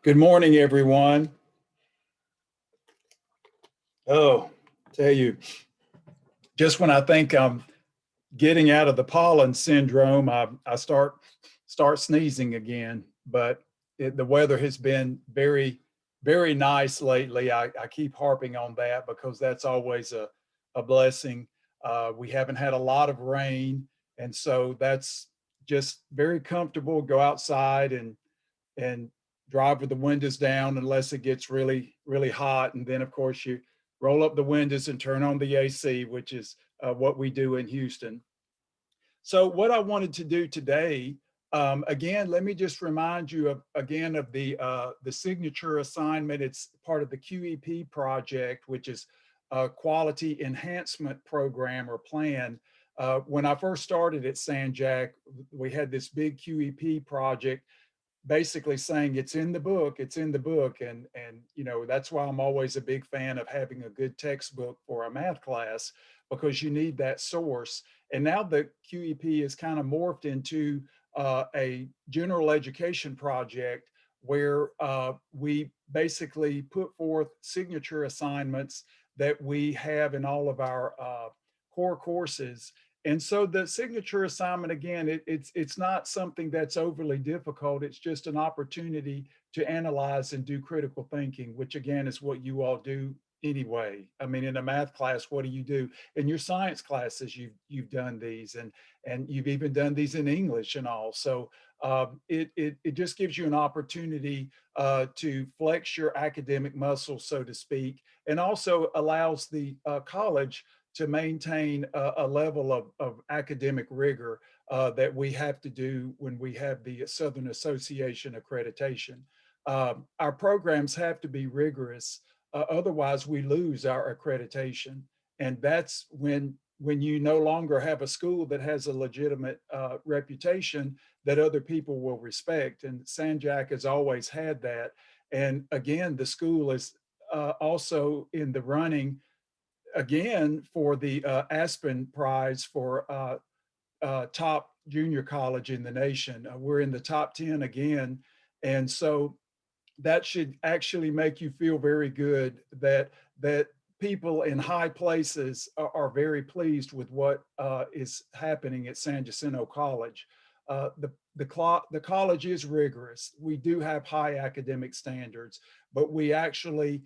Good morning, everyone. Oh, tell you, just when I think I'm getting out of the pollen syndrome, I start sneezing again. But the weather has been very nice lately. I keep harping on that because that's always a blessing. We haven't had a lot of rain, and so that's just very comfortable. Go outside and drive with the windows down unless it gets really hot. And then, of course, you roll up the windows and turn on the AC, which is what we do in Houston. So what I wanted to do today, again, let me just remind you again of the signature assignment. It's part of the QEP project, which is a quality enhancement program or plan. When I first started at San Jac, we had this big QEP project basically saying it's in the book. And that's why I'm always a big fan of having a good textbook for a math class, because you need that source. And now the QEP is kind of morphed into a general education project where we basically put forth signature assignments that we have in all of our core courses. And so the signature assignment, again, it's not something that's overly difficult. It's just an opportunity to analyze and do critical thinking, which again is what you all do anyway. I mean, in a math class, what do you do? In your science classes, you've done these, and you've even done these in English and all. So it just gives you an opportunity to flex your academic muscle, so to speak, and also allows the college to maintain a level of academic rigor that we have to do when we have the Southern Association accreditation. Our programs have to be rigorous, otherwise we lose our accreditation. And that's when you no longer have a school that has a legitimate reputation that other people will respect. And San Jac has always had that. And again, the school is also in the running again for the Aspen Prize for top junior college in the nation. We're in the top 10 again. And so that should actually make you feel very good that people in high places are very pleased with what is happening at San Jacinto College. The college is rigorous. We do have high academic standards, but we actually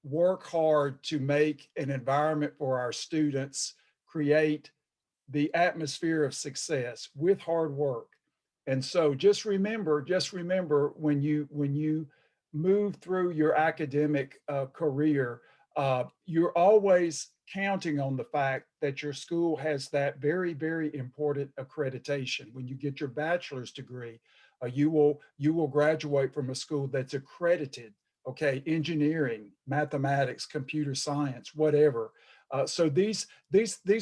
work hard to make an environment for our students, create the atmosphere of success with hard work. And so just remember when you move through your academic career, you're always counting on the fact that your school has that very important accreditation. When you get your bachelor's degree, you will graduate from a school that's accredited. Okay, engineering, mathematics, computer science, whatever. So these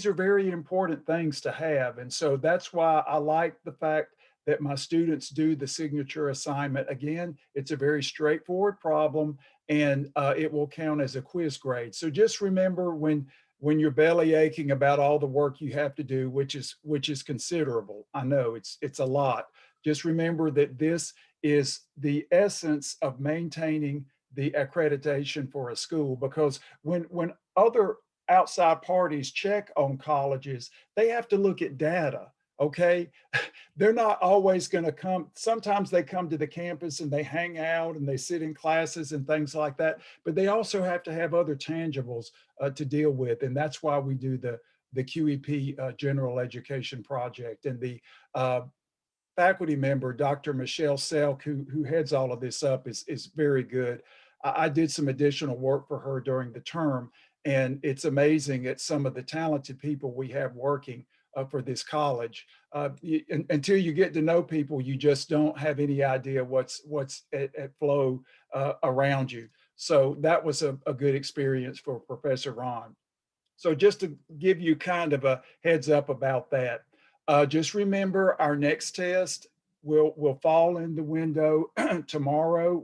are very important things to have. And so that's why I like the fact that my students do the signature assignment. Again, it's a very straightforward problem, and it will count as a quiz grade. So just remember when you're belly aching about all the work you have to do, which is considerable. I know it's a lot. Just remember that this is the essence of maintaining the accreditation for a school, because when other outside parties check on colleges, they have to look at data. Okay, they're not always going to come. Sometimes they come to the campus and they hang out and they sit in classes and things like that, but they also have to have other tangibles to deal with. And that's why we do the QEP General Education Project. And the faculty member, Dr. Michelle Selk, who heads all of this up, is very good. I did some additional work for her during the term, and it's amazing at some of the talented people we have working for this college. Until you get to know people, you just don't have any idea what's at flow around you. So that was a good experience for Professor Ron. So just to give you kind of a heads up about that, just remember our next test will fall in the window tomorrow,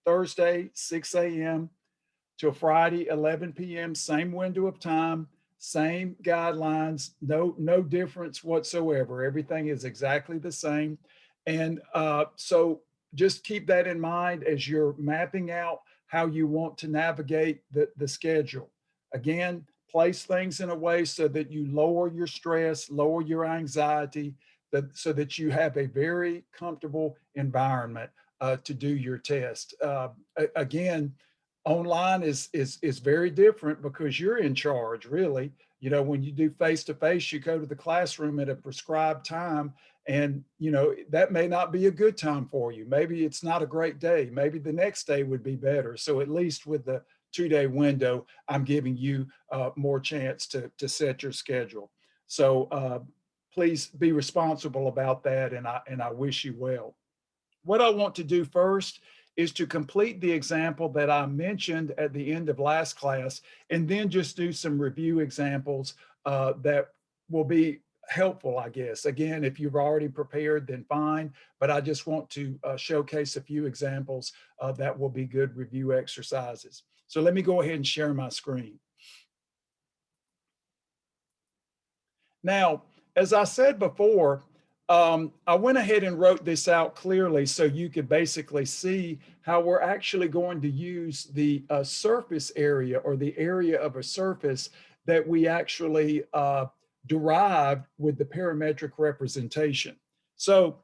Thursday, 6 a.m. till Friday, 11 p.m. Same window of time, same guidelines, no difference whatsoever. Everything is exactly the same. And so just keep that in mind as you're mapping out how you want to navigate the schedule. Again, place things in a way so that you lower your stress, lower your anxiety, so that you have a very comfortable environment to do your test. Again, online is very different because you're in charge, really. You know, when you do face to face, you go to the classroom at a prescribed time, and you know that may not be a good time for you. Maybe it's not a great day. Maybe the next day would be better. So at least with the 2-day window, I'm giving you more chance to set your schedule. So please be responsible about that, and I wish you well. What I want to do first is to complete the example that I mentioned at the end of last class, and then just do some review examples that will be helpful, I guess. Again, if you've already prepared, then fine, but I just want to showcase a few examples that will be good review exercises. So let me go ahead and share my screen. Now, as I said before, I went ahead and wrote this out clearly so you could basically see how we're actually going to use the surface area, or the area of a surface that we actually derived with the parametric representation. So,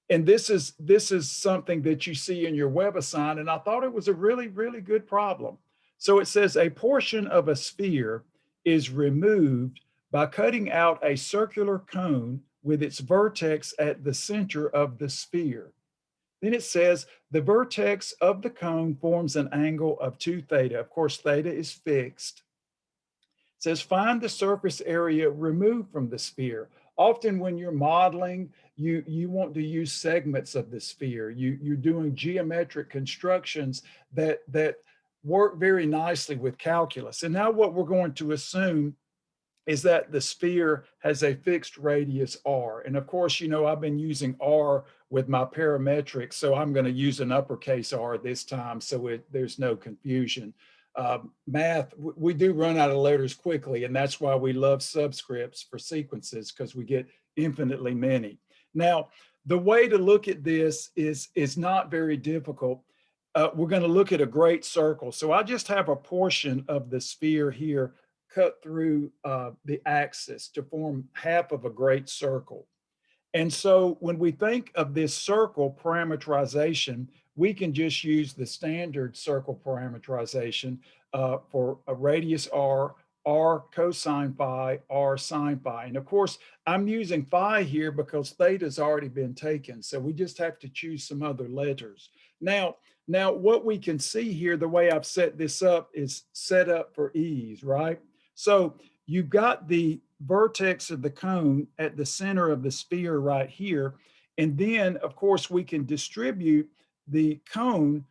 and this is something that you see in your WebAssign, and I thought it was a really, really good problem. So it says a portion of a sphere is removed by cutting out a circular cone with its vertex at the center of the sphere. Then it says the vertex of the cone forms an angle of 2 theta. Of course, theta is fixed. It says find the surface area removed from the sphere. Often when you're modeling, you want to use segments of the sphere. You're doing geometric constructions that work very nicely with calculus. And now what we're going to assume is that the sphere has a fixed radius r. And of course, you know, I've been using r with my parametrics, so I'm going to use an uppercase R this time so there's no confusion. Math, we do run out of letters quickly, and that's why we love subscripts for sequences, because we get infinitely many. Now, the way to look at this is not very difficult. We're going to look at a great circle. So I just have a portion of the sphere here cut through the axis to form half of a great circle. And so when we think of this circle parameterization, we can just use the standard circle parameterization for a radius r, r cosine phi, r sine phi. And of course, I'm using phi here because theta's already been taken. So we just have to choose some other letters. Now what we can see here, the way I've set this up is set up for ease, right? So you've got the vertex of the cone at the center of the sphere right here. And then, of course, we can distribute the cone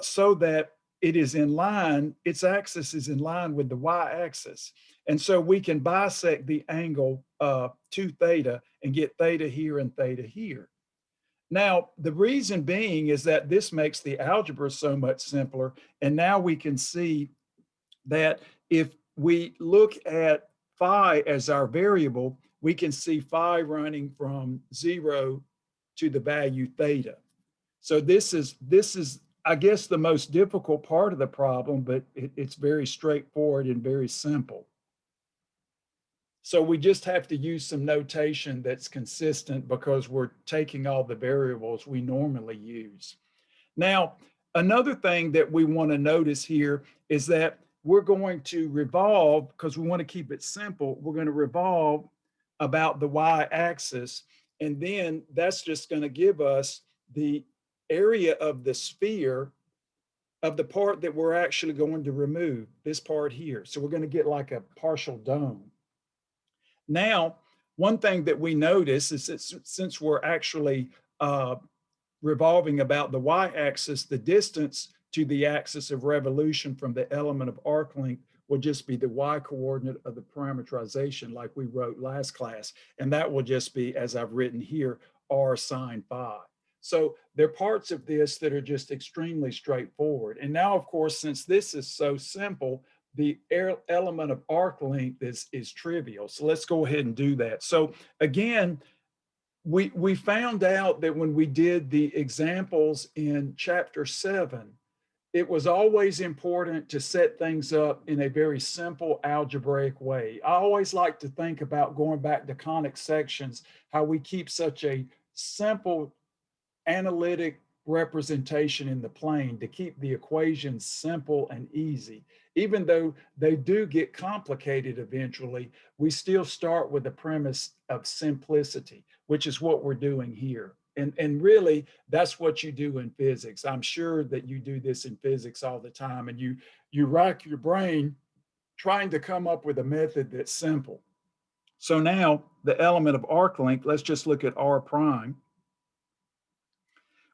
so that it is in line, its axis is in line with the y-axis. And so we can bisect the angle 2 theta and get theta here and theta here. Now, the reason being is that this makes the algebra so much simpler. And now we can see that if we look at phi as our variable, we can see phi running from 0 to the value theta. So this is, I guess, the most difficult part of the problem, but it's very straightforward and very simple. So we just have to use some notation that's consistent because we're taking all the variables we normally use. Now, another thing that we want to notice here is that we're going to revolve, because we want to keep it simple, we're going to revolve about the y-axis, and then that's just going to give us the area of the sphere of the part that we're actually going to remove, this part here. So we're going to get like a partial dome. Now, one thing that we notice is that since we're actually revolving about the y-axis, the distance to the axis of revolution from the element of arc length will just be the y-coordinate of the parameterization like we wrote last class. And that will just be, as I've written here, r sine phi. So there are parts of this that are just extremely straightforward. And now, of course, since this is so simple, the element of arc length is trivial. So let's go ahead and do that. So again, we found out that when we did the examples in chapter 7, it was always important to set things up in a very simple algebraic way. I always like to think about going back to conic sections, how we keep such a simple analytic representation in the plane to keep the equations simple and easy. Even though they do get complicated eventually, we still start with the premise of simplicity, which is what we're doing here. And really, that's what you do in physics. I'm sure that you do this in physics all the time, and you rack your brain trying to come up with a method that's simple. So now the element of arc length, let's just look at r prime.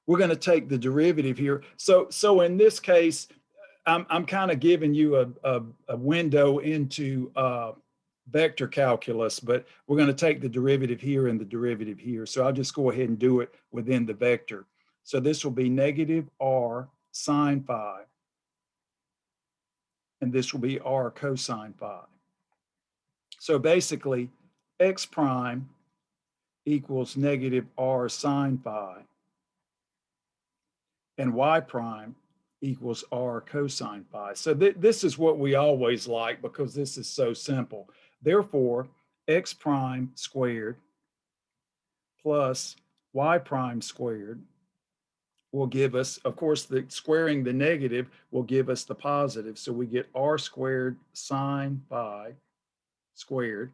We're going to take the derivative here. So in this case, I'm kind of giving you a window into vector calculus, but we're going to take the derivative here and the derivative here. So I'll just go ahead and do it within the vector. So this will be negative r sine phi, and this will be r cosine phi. So basically, x prime equals negative r sine phi, and y prime equals r cosine phi. So this is what we always like because this is so simple. Therefore, x prime squared plus y prime squared will give us, of course, the squaring the negative will give us the positive. So we get r squared sine phi squared.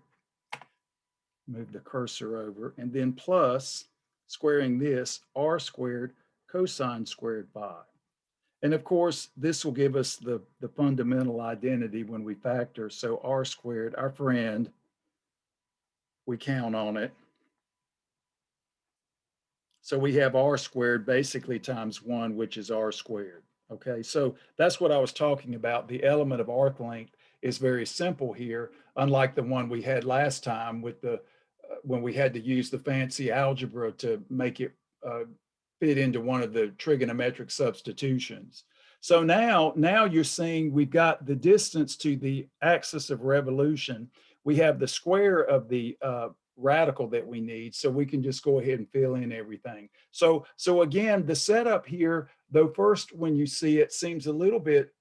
Move the cursor over, and then plus squaring this r squared cosine squared phi. And of course, this will give us the fundamental identity when we factor. So r squared, our friend, we count on it. So we have r squared basically times 1, which is r squared. Okay, so that's what I was talking about. The element of arc length is very simple here, unlike the one we had last time with the when we had to use the fancy algebra to make it fit into one of the trigonometric substitutions. So now you're seeing we've got the distance to the axis of revolution. We have the square of the radical that we need, so we can just go ahead and fill in everything. So again, the setup here, though first when you see it seems a little bit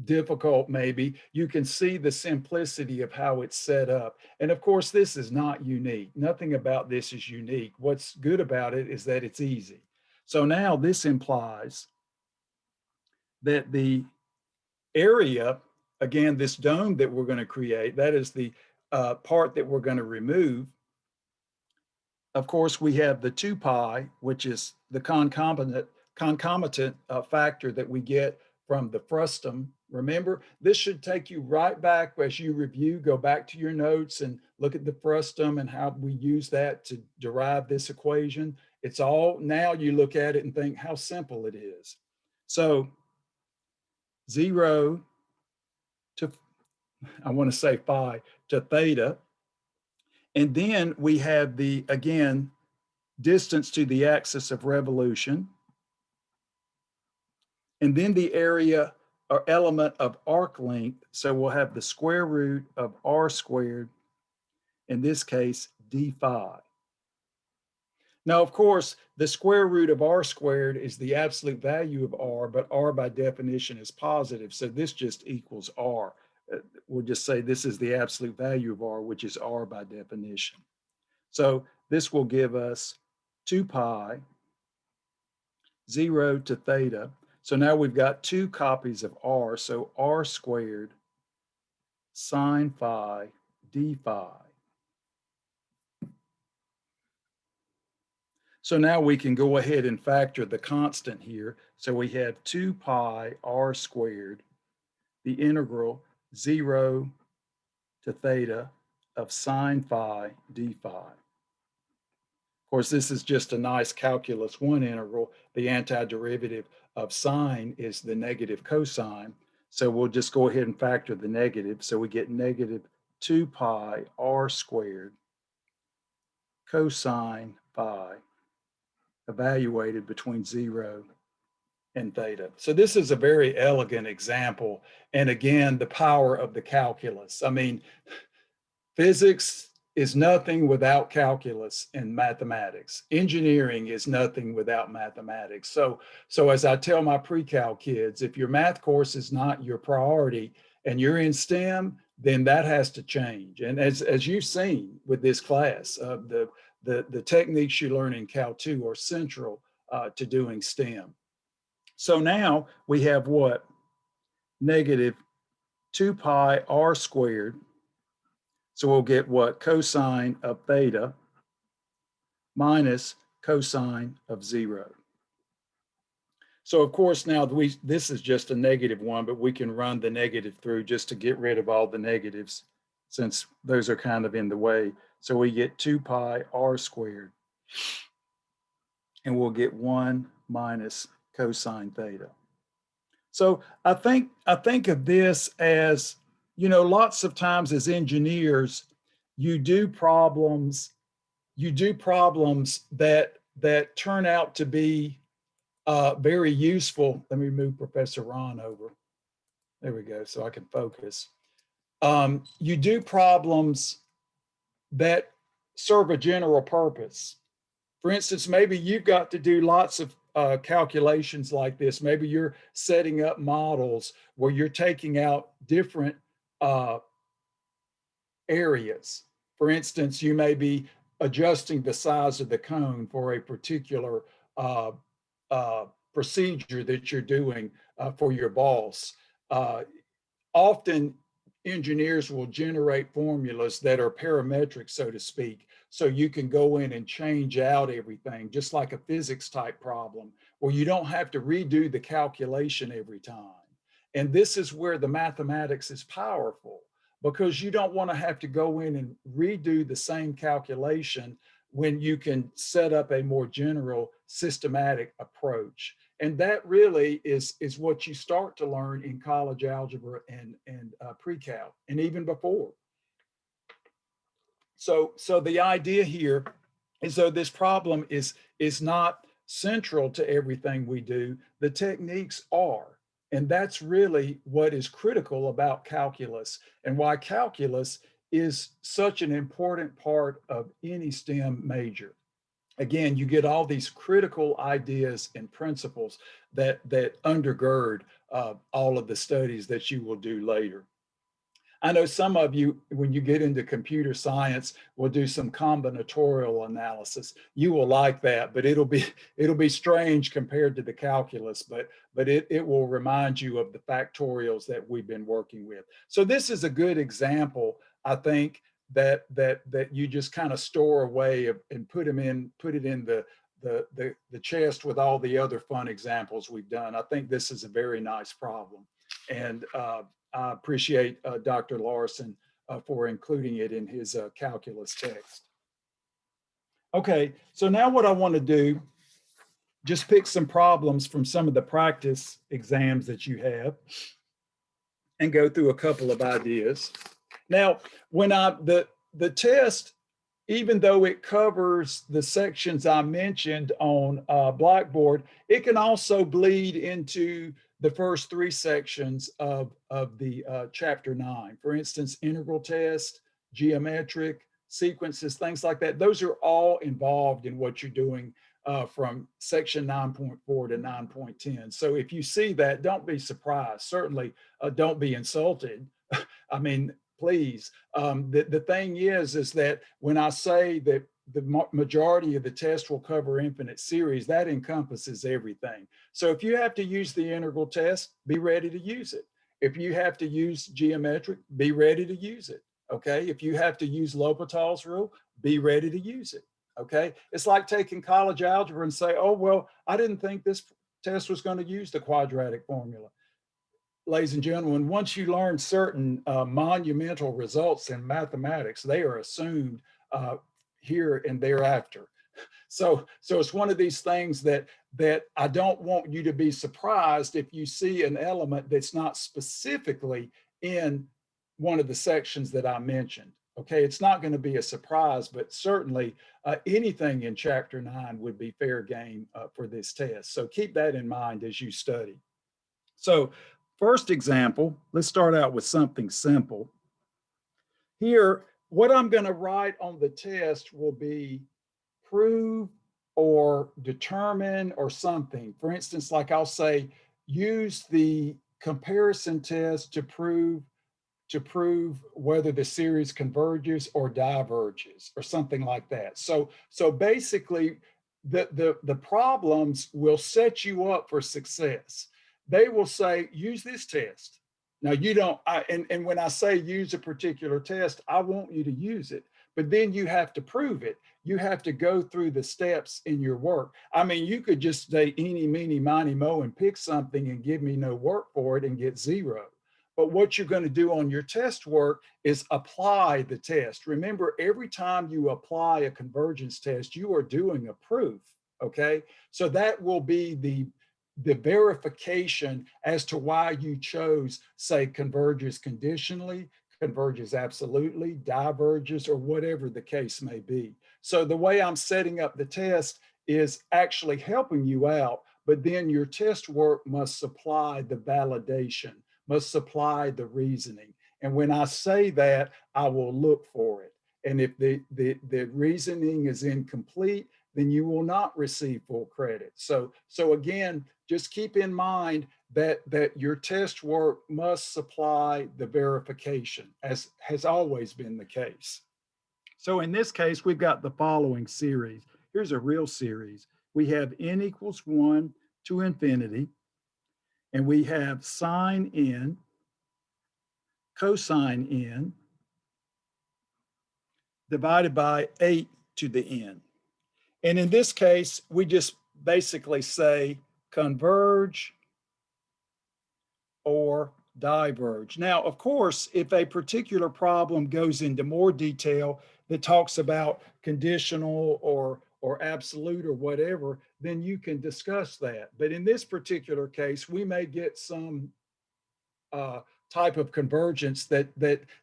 difficult maybe, you can see the simplicity of how it's set up. And of course, this is not unique. Nothing about this is unique. What's good about it is that it's easy. So now this implies that the area, again, this dome that we're going to create, that is the part that we're going to remove. Of course, we have the 2 pi, which is the concomitant factor that we get from the frustum. Remember, this should take you right back as you review, go back to your notes and look at the frustum and how we use that to derive this equation. It's all, now you look at it and think how simple it is. So 0 to, I want to say phi, to theta. And then we have the, again, distance to the axis of revolution. And then the area or element of arc length. So we'll have the square root of r squared, in this case, d phi. Now, of course, the square root of r squared is the absolute value of r, but r by definition is positive. So this just equals r. We'll just say this is the absolute value of r, which is r by definition. So this will give us 2 pi, 0 to theta. So now we've got 2 copies of r, so r squared sine phi d phi. So now we can go ahead and factor the constant here. So we have 2 pi r squared, the integral 0 to theta of sine phi d phi. Of course, this is just a nice calculus 1 integral. The antiderivative of sine is the negative cosine. So we'll just go ahead and factor the negative. So we get negative 2 pi r squared cosine phi evaluated between 0 and theta. So this is a very elegant example. And again, the power of the calculus. I mean, physics is nothing without calculus and mathematics. Engineering is nothing without mathematics. So as I tell my pre-cal kids, if your math course is not your priority and you're in STEM, then that has to change. And as you've seen with this class, the techniques you learn in Cal 2 are central to doing STEM. So now we have what? Negative 2 pi r squared. So we'll get what? Cosine of theta minus cosine of 0. So of course now this is just a -1, but we can run the negative through just to get rid of all the negatives since those are kind of in the way. So we get 2 pi r squared, and we'll get 1 minus cosine theta. So I think of this as, you know, lots of times as engineers, you do problems that turn out to be very useful. Let me move Professor Ron over. There we go, so I can focus. You do problems that serve a general purpose. For instance, maybe you've got to do lots of calculations like this. Maybe you're setting up models where you're taking out different areas. For instance, you may be adjusting the size of the cone for a particular procedure that you're doing for your boss. Often engineers will generate formulas that are parametric, so to speak, so you can go in and change out everything, just like a physics type problem, where you don't have to redo the calculation every time. And this is where the mathematics is powerful, because you don't want to have to go in and redo the same calculation when you can set up a more general systematic approach. And that really is what you start to learn in college algebra and pre-cal, and even before. So the idea here is, though this problem is not central to everything we do, the techniques are. And that's really what is critical about calculus, and why calculus is such an important part of any STEM major. Again, you get all these critical ideas and principles that undergird all of the studies that you will do later. I know some of you, when you get into computer science, will do some combinatorial analysis. You will like that, but it'll be strange compared to the calculus, but it will remind you of the factorials that we've been working with. So this is a good example, I think, that you just kind of store away and put it in the chest with all the other fun examples we've done. I think this is a very nice problem, and I appreciate Dr. Larson for including it in his calculus text. Okay, so now what I want to do, just pick some problems from some of the practice exams that you have and go through a couple of ideas. Now, when the test, even though it covers the sections I mentioned on Blackboard, it can also bleed into the first 3 sections of the chapter 9. For instance, integral test, geometric, sequences, things like that. Those are all involved in what you're doing from section 9.4 to 9.10. So if you see that, don't be surprised. Certainly don't be insulted. I mean, please. The thing is that when I say that the majority of the test will cover infinite series, that encompasses everything. So if you have to use the integral test, be ready to use it. If you have to use geometric, be ready to use it. Okay. If you have to use L'Hopital's rule, be ready to use it. Okay. It's like taking college algebra and say, oh, well, I didn't think this test was going to use the quadratic formula. Ladies and gentlemen, once you learn certain monumental results in mathematics, they are assumed here and thereafter. So it's one of these things that I don't want you to be surprised if you see an element that's not specifically in one of the sections that I mentioned. Okay, it's not going to be a surprise, but certainly anything in chapter 9 would be fair game for this test. So keep that in mind as you study. So first example, let's start out with something simple. Here what I'm going to write on the test will be prove or determine or something. For instance, like I'll say, use the comparison test to prove whether the series converges or diverges or something like that. So basically the problems will set you up for success. They will say, use this test. Now you don't, and when I say use a particular test, I want you to use it, but then you have to prove it. You have to go through the steps in your work. I mean, you could just say eeny, meeny, miny, mo and pick something and give me no work for it and get 0. But what you're going to do on your test work is apply the test. Remember, every time you apply a convergence test, you are doing a proof, okay? So that will be the verification as to why you chose, say, converges conditionally, converges absolutely, diverges, or whatever the case may be. So the way I'm setting up the test is actually helping you out, but then your test work must supply the validation, must supply the reasoning. And when I say that, I will look for it. And if the reasoning is incomplete, then you will not receive full credit. So again, just keep in mind that your test work must supply the verification, as has always been the case. So in this case, we've got the following series. Here's a real series. We have n equals 1 to infinity, and we have sine n, cosine n, divided by 8 to the n. And in this case, we just basically say converge or diverge. Now, of course, if a particular problem goes into more detail that talks about conditional or absolute or whatever, then you can discuss that. But in this particular case, we may get some type of convergence that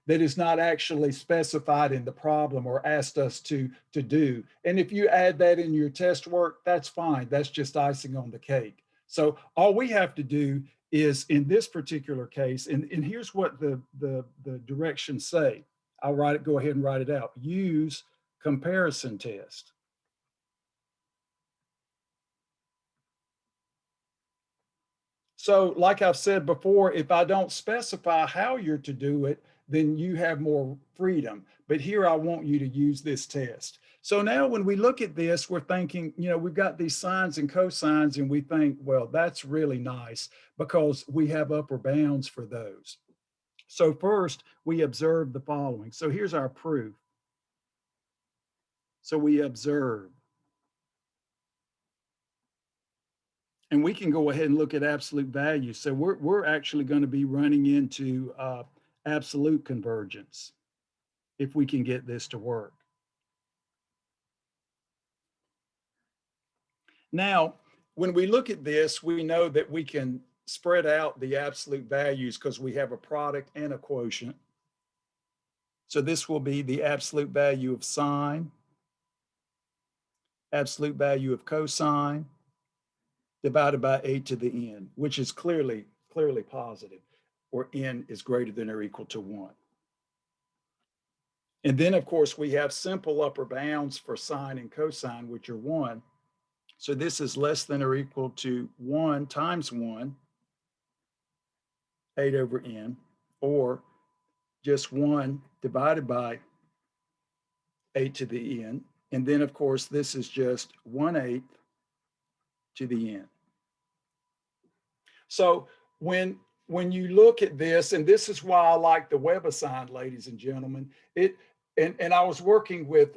is not actually specified in the problem or asked us to do. And if you add that in your test work, that's fine. That's just icing on the cake. So all we have to do is, in this particular case, and here's what the directions say. I'll go ahead and write it out. Use comparison test. So like I've said before, if I don't specify how you're to do it, then you have more freedom. But here I want you to use this test. So now when we look at this, we're thinking, we've got these sines and cosines, and we think, well, that's really nice because we have upper bounds for those. So first, we observe the following. So here's our proof. So we observe. And we can go ahead and look at absolute values. So we're actually going to be running into absolute convergence if we can get this to work. Now, when we look at this, we know that we can spread out the absolute values because we have a product and a quotient. So this will be the absolute value of sine, absolute value of cosine, divided by 8 to the n, which is clearly positive, or n is greater than or equal to 1. And then, of course, we have simple upper bounds for sine and cosine, which are 1. So this is less than or equal to 1 times 1, 8 over n, or just 1 divided by 8 to the n. And then, of course, this is just 1/8 to the n. So when you look at this, and this is why I like the WebAssign, ladies and gentlemen, and I was working with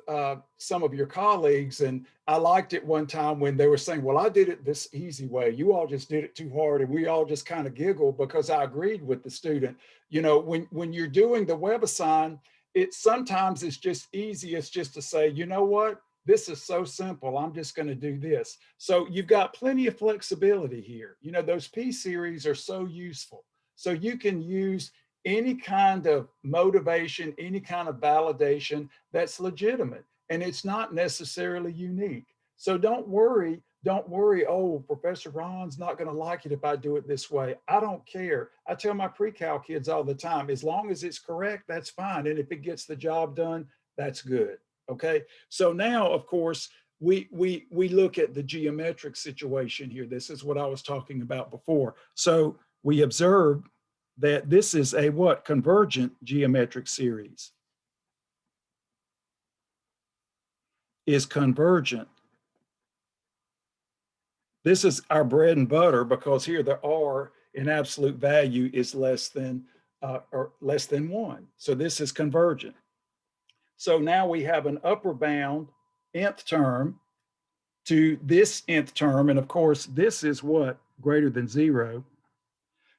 some of your colleagues, and I liked it one time when they were saying, well, I did it this easy way. You all just did it too hard. And we all just kind of giggled because I agreed with the student. When you're doing the WebAssign, sometimes it's just easiest just to say, you know what? This is so simple. I'm just going to do this. So you've got plenty of flexibility here. Those P series are so useful. So you can use any kind of motivation, any kind of validation that's legitimate, and it's not necessarily unique. So don't worry don't worry, oh, Professor Ron's not going to like it if I do it this way. I don't care. I tell my pre-cal kids all the time, as long as it's correct, that's fine. And if it gets the job done, that's good. Okay. So now, of course, we look at the geometric situation here. This is what I was talking about before. So we observe that this is a what? Convergent geometric series is convergent. This is our bread and butter because here the R in absolute value is less than one. So this is convergent. So now we have an upper bound nth term to this nth term. And of course, this is what? Greater than 0.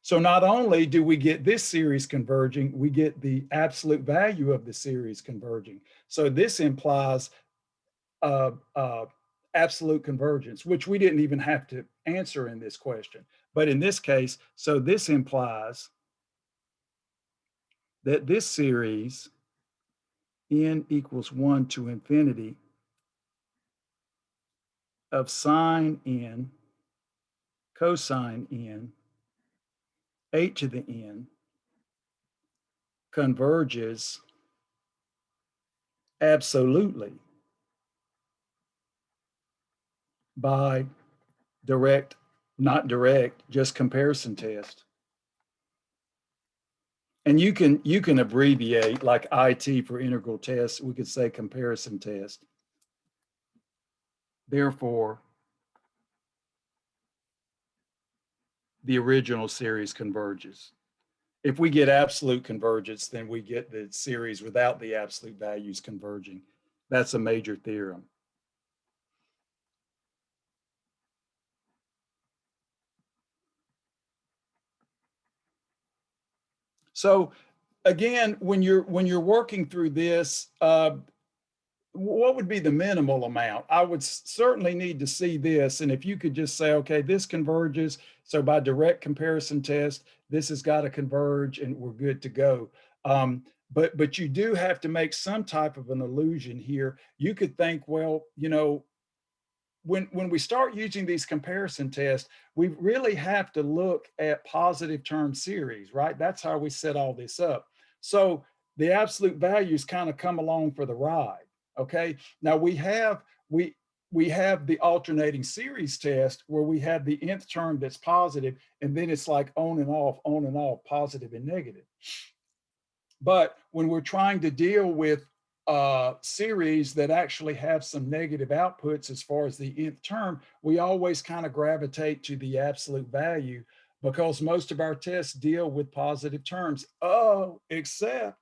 So not only do we get this series converging, we get the absolute value of the series converging. So this implies absolute convergence, which we didn't even have to answer in this question. But in this case, so this implies that this series, n equals 1 to infinity of sine n, cosine n, a to the n, converges absolutely by direct, not direct, just comparison test. And you can abbreviate like IT for integral tests. We could say comparison test. Therefore, the original series converges. If we get absolute convergence, then we get the series without the absolute values converging. That's a major theorem. So again, when you're working through this, what would be the minimal amount? I would certainly need to see this. And if you could just say, okay, this converges. So by direct comparison test, this has got to converge and we're good to go. But you do have to make some type of an illusion here. You could think, well, you know, when we start using these comparison tests, we really have to look at positive term series, right? That's how we set all this up. So the absolute values kind of come along for the ride. Okay. Now we have the alternating series test where we have the nth term that's positive, and then it's like on and off, positive and negative. But when we're trying to deal with series that actually have some negative outputs as far as the nth term, we always kind of gravitate to the absolute value because most of our tests deal with positive terms. Oh, except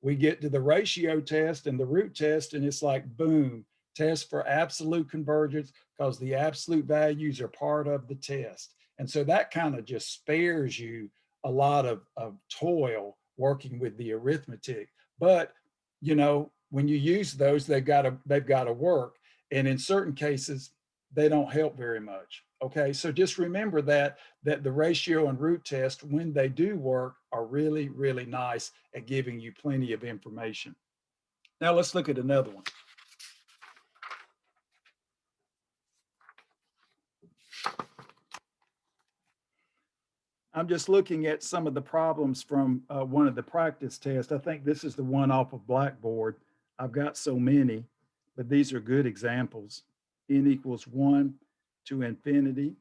we get to the ratio test and the root test, and it's like, boom, test for absolute convergence because the absolute values are part of the test. And so that kind of just spares you a lot of toil working with the arithmetic. But you know, when you use those, they've got to work. And in certain cases, they don't help very much. Okay, so just remember that the ratio and root test, when they do work, are really, really nice at giving you plenty of information. Now let's look at another one. I'm just looking at some of the problems from one of the practice tests. I think this is the one off of Blackboard. I've got so many, but these are good examples. N equals 1 to infinity,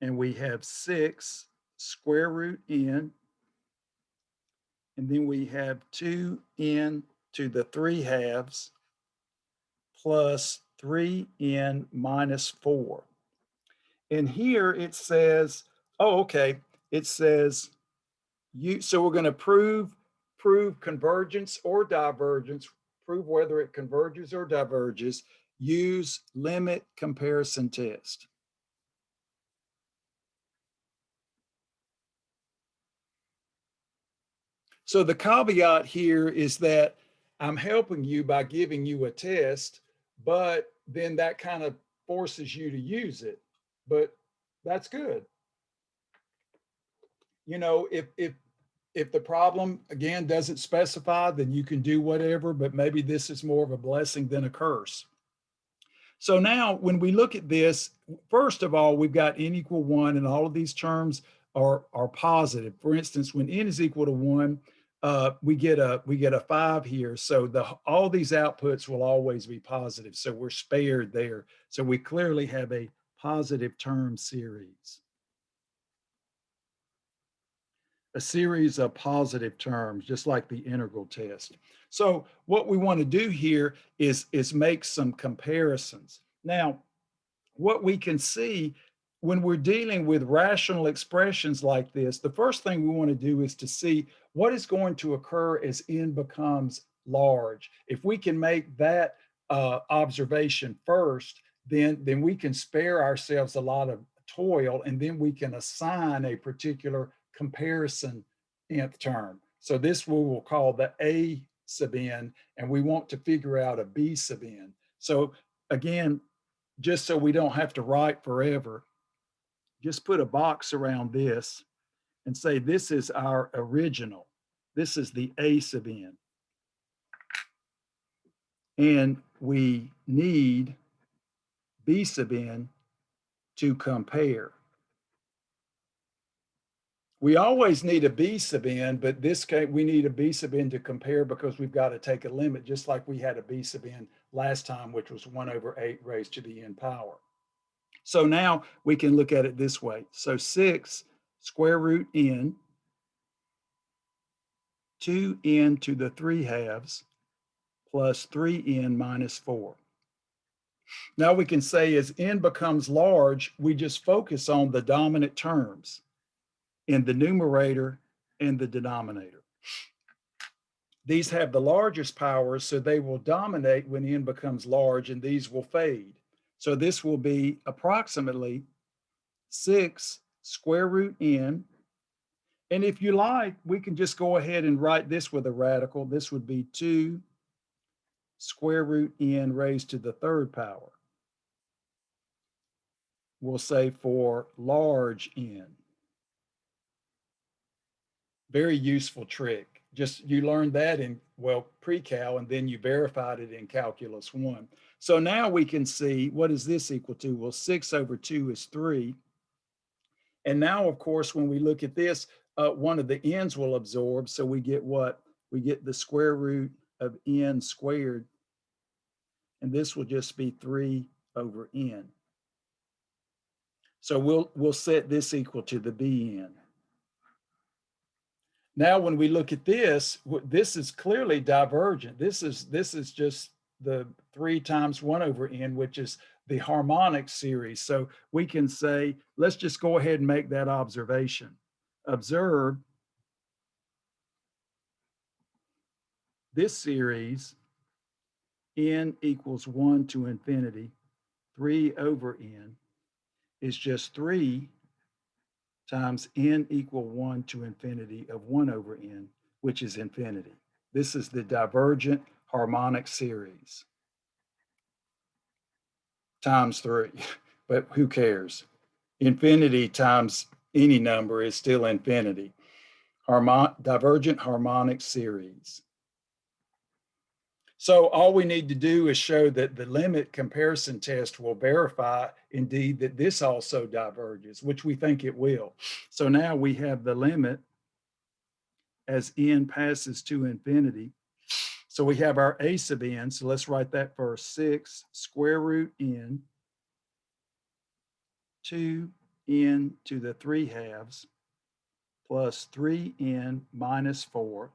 and we have 6 square root n, and then we have 2n to the 3 halves plus 3n minus 4. And here it says, oh, okay, it says, so we're going to prove convergence or divergence, prove whether it converges or diverges, use limit comparison test. So the caveat here is that I'm helping you by giving you a test, but then that kind of forces you to use it. But that's good. You know, if the problem again doesn't specify, then you can do whatever, but maybe this is more of a blessing than a curse. So now when we look at this, first of all, we've got n equal 1, and all of these terms are positive. For instance, when n is equal to 1, we get a 5 here. So all these outputs will always be positive. So we're spared there. So we clearly have a positive term series. A series of positive terms, just like the integral test. So what we want to do here is make some comparisons. Now, what we can see when we're dealing with rational expressions like this, the first thing we want to do is to see what is going to occur as n becomes large. If we can make that observation first, then we can spare ourselves a lot of toil, and then we can assign a particular comparison nth term. So this we will call the A sub n, and we want to figure out a B sub n. So again, just so we don't have to write forever, just put a box around this and say this is our original. This is the A sub n. And we need B sub n to compare. We always need a B sub n, but this case we need a B sub n to compare because we've got to take a limit, just like we had a B sub n last time, which was 1/8 raised to the n power. So now we can look at it this way. So 6 square root n, 2n to the 3/2 plus 3n minus 4. Now we can say as n becomes large, we just focus on the dominant terms in the numerator and the denominator. These have the largest powers, so they will dominate when n becomes large, and these will fade. So this will be approximately 6 square root n. And if you like, we can just go ahead and write this with a radical. This would be 2 square root n raised to the 3rd power. We'll say for large n. Very useful trick. Just you learned that in, well, pre-cal, and then you verified it in calculus 1. So now we can see, what is this equal to? Well, 6/2 is 3. And now, of course, when we look at this, one of the n's will absorb. So we get what? We get the square root of n squared. And this will just be 3/n. So we'll set this equal to the bn. Now, when we look at this, this is clearly divergent. This is just the 3 times 1/n, which is the harmonic series. So we can say, let's just go ahead and make that observation. Observe this series, n equals 1 to infinity, 3/n, is just 3 times n equal 1 to infinity of 1/n, which is infinity. This is the divergent harmonic series times 3, but who cares? Infinity times any number is still infinity. Divergent harmonic series. So all we need to do is show that the limit comparison test will verify indeed that this also diverges, which we think it will. So now we have the limit as n passes to infinity. So we have our A sub n. So let's write that first. 6 square root n, 2n to the 3/2 plus 3n minus 4.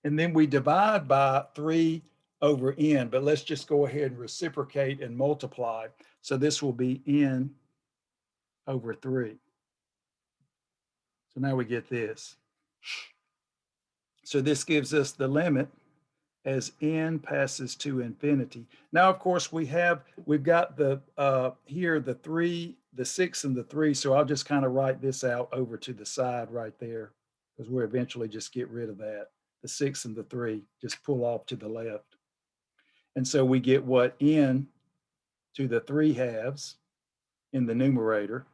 And then we divide by 3/n, but let's just go ahead and reciprocate and multiply. So this will be n over 3. So now we get this. So this gives us the limit as n passes to infinity. Now, of course, we've got the here the 3, the 6, and the 3. So I'll just kind of write this out over to the side right there, because we'll eventually just get rid of that. The 6 and the 3 just pull off to the left. And so we get what? N to the 3/2 in the numerator.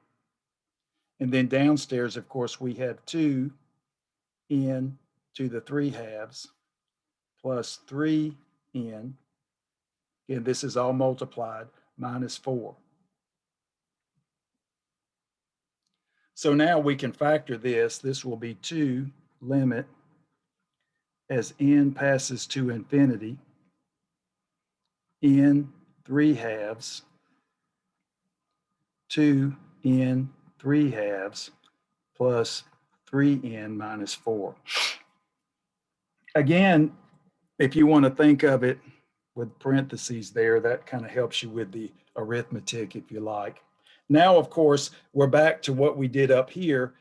And then downstairs, of course, we have 2n to the 3/2 plus 3n Again, this is all multiplied, minus 4. So now we can factor this. This will be 2 limit as n passes to infinity, n 3/2, 2 n 3/2 plus 3n minus 4. Again, if you want to think of it with parentheses there, that kind of helps you with the arithmetic, if you like. Now, of course, we're back to what we did up here.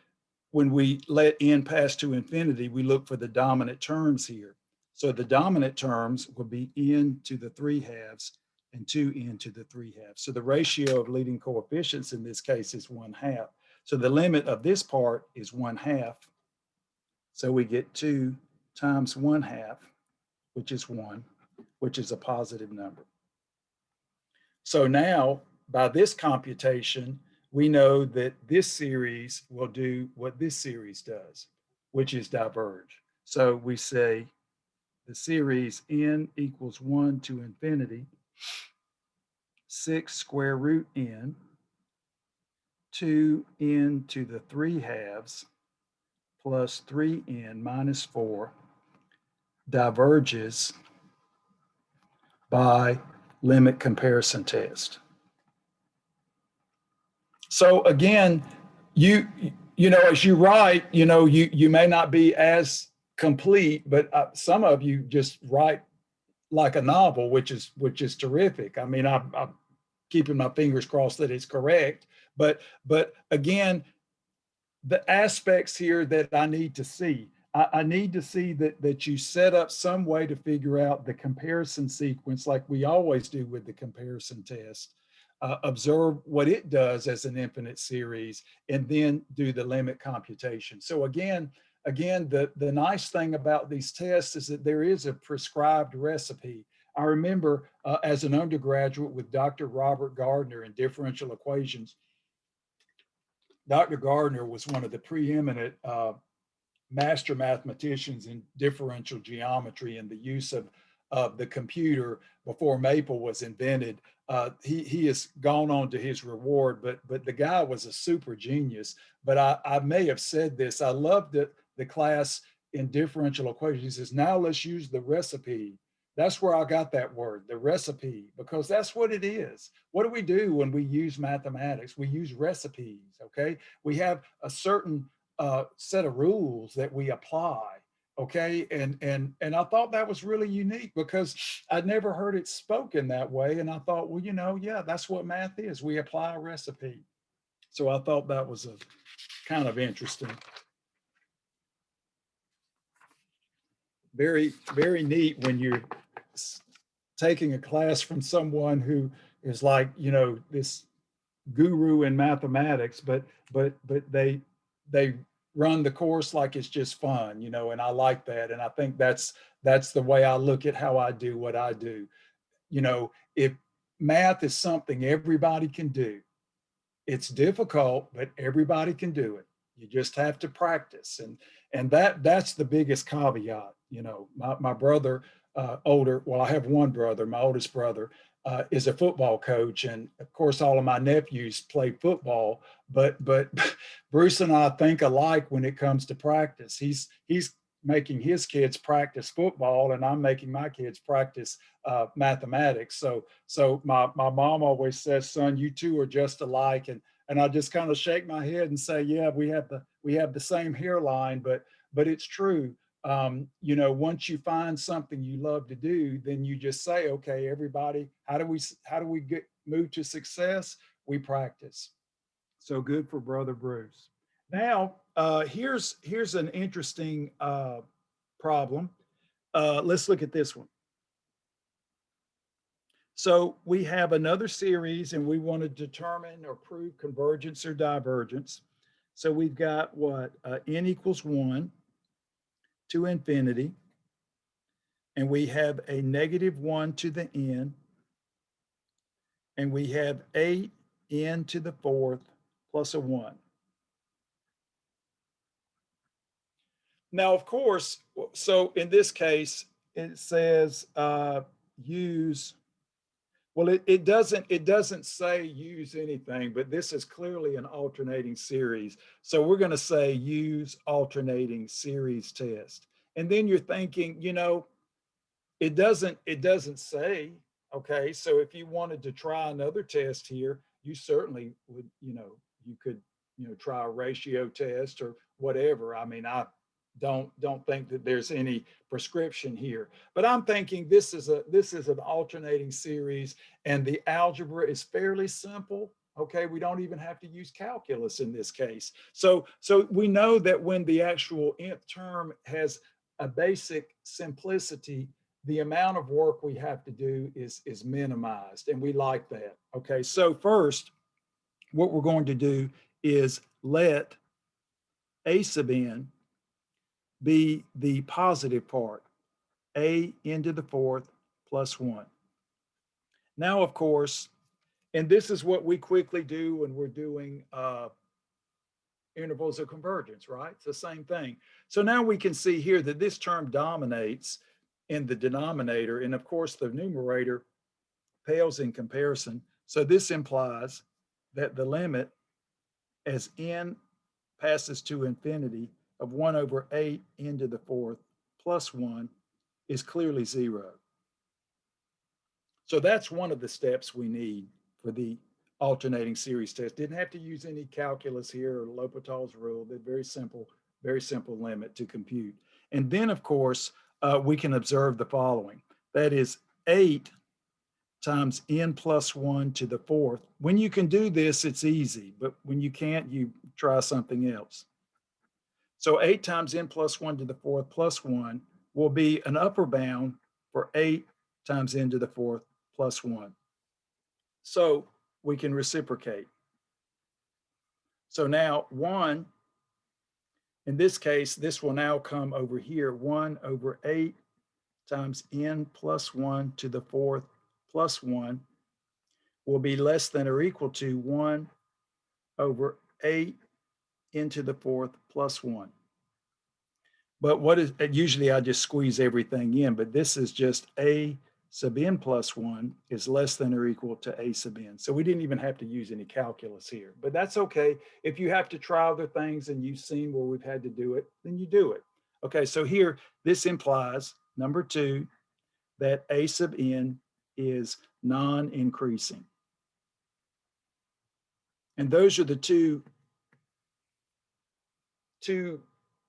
When we let n pass to infinity, we look for the dominant terms here. So the dominant terms will be n to the 3/2 and 2n to the 3/2. So the ratio of leading coefficients in this case is 1/2. So the limit of this part is 1/2. So we get 2 times 1/2, which is 1, which is a positive number. So now, by this computation, we know that this series will do what this series does, which is diverge. So we say the series n equals 1 to infinity, 6 square root n, 2n to the 3/2 plus 3n minus 4 diverges by limit comparison test. So again, you know, as you write, you know, you may not be as complete, but some of you just write like a novel, which is terrific. I mean, I'm keeping my fingers crossed that it's correct, but again, the aspects here that I need to see. I need to see that you set up some way to figure out the comparison sequence like we always do with the comparison test. Observe what it does as an infinite series, and then do the limit computation. So again, the nice thing about these tests is that there is a prescribed recipe. I remember as an undergraduate with Dr. Robert Gardner in differential equations. Dr. Gardner was one of the preeminent master mathematicians in differential geometry and the use of the computer before Maple was invented. He has gone on to his reward, but the guy was a super genius. But I may have said this. I loved the class in differential equations. He says, now let's use the recipe. That's where I got that word, the recipe, because that's what it is. What do we do when we use mathematics? We use recipes, okay? We have a certain set of rules that we apply, okay? And I thought that was really unique because I'd never heard it spoken that way. And I thought, well, you know, yeah, that's what math is. We apply a recipe. So I thought that was a kind of interesting. Very, very neat when you're taking a class from someone who is like, you know, this guru in mathematics, but they run the course like it's just fun, you know, and I like that. And I think that's the way I look at how I do what I do. You know, if math is something everybody can do, it's difficult, but everybody can do it. You just have to practice. And that's the biggest caveat. You know, my brother, well, I have one brother, my oldest brother, is a football coach. And of course, all of my nephews play football, but Bruce and I think alike when it comes to practice. He's making his kids practice football, and I'm making my kids practice mathematics. So my mom always says, son, you two are just alike. And I just kind of shake my head and say, yeah, we have the same hairline, but it's true. You know, once you find something you love to do, then you just say, okay, everybody, how do we move to success? We practice. So good for Brother Bruce. Now, here's an interesting problem. Let's look at this one. So we have another series and we want to determine or prove convergence or divergence. So we've got what? N equals 1 to infinity. And we have a -1 to the n. And we have 8n to the 4th plus a 1. Now, of course, so in this case, it says use Well, it doesn't say use anything, but this is clearly an alternating series. So we're going to say use alternating series test. And then you're thinking, it doesn't say, okay, so if you wanted to try another test here, you certainly would, you could, try a ratio test or whatever. I mean, I don't think that there's any prescription here, but I'm thinking this is an alternating series, and the algebra is fairly simple. Okay, we don't even have to use calculus in this case. So we know that when the actual nth term has a basic simplicity, the amount of work we have to do is minimized, and we like that. Okay, so first, what we're going to do is let a sub n be the positive part, a n to the fourth plus 1. Now, of course, and this is what we quickly do when we're doing intervals of convergence, right? It's the same thing. So now we can see here that this term dominates in the denominator, and of course the numerator pales in comparison. So this implies that the limit as n passes to infinity of 1 over 8 n to the fourth plus 1 is clearly 0. So that's one of the steps we need for the alternating series test. Didn't have to use any calculus here or L'Hopital's rule. They're very simple limit to compute. And then, of course, we can observe the following. That is 8 times n plus 1 to the fourth. When you can do this, it's easy, but when you can't, you try something else. So 8 times n plus 1 to the fourth plus 1 will be an upper bound for 8 times n to the fourth plus 1. So we can reciprocate. So now 1, in this case, this will now come over here, 1 over 8 times n plus 1 to the fourth plus 1 will be less than or equal to 1 over 8 n to the fourth plus 1. But what is, usually I just squeeze everything in, but this is just a sub n plus 1 is less than or equal to a sub n. So we didn't even have to use any calculus here, but that's okay. If you have to try other things and you've seen where we've had to do it, then you do it. Okay, so here, this implies, number 2, that a sub n is non-increasing. And those are the two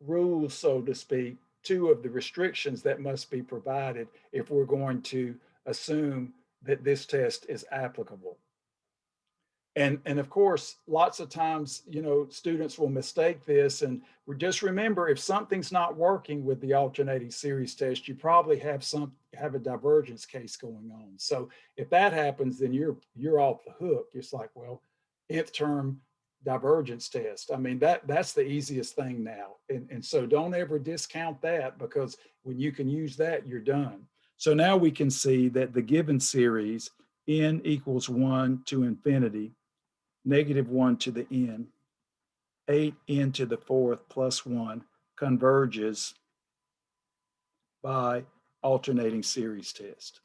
rules, so to speak, two of the restrictions that must be provided if we're going to assume that this test is applicable. And of course, lots of times, students will mistake this. And just remember, if something's not working with the alternating series test, you probably have a divergence case going on. So if that happens, then you're off the hook. It's like, well, nth term divergence test. I mean, that's the easiest thing now. And so don't ever discount that, because when you can use that, you're done. So now we can see that the given series n equals 1 to infinity, negative 1 to the n, 8 n to the fourth plus 1 converges by alternating series test.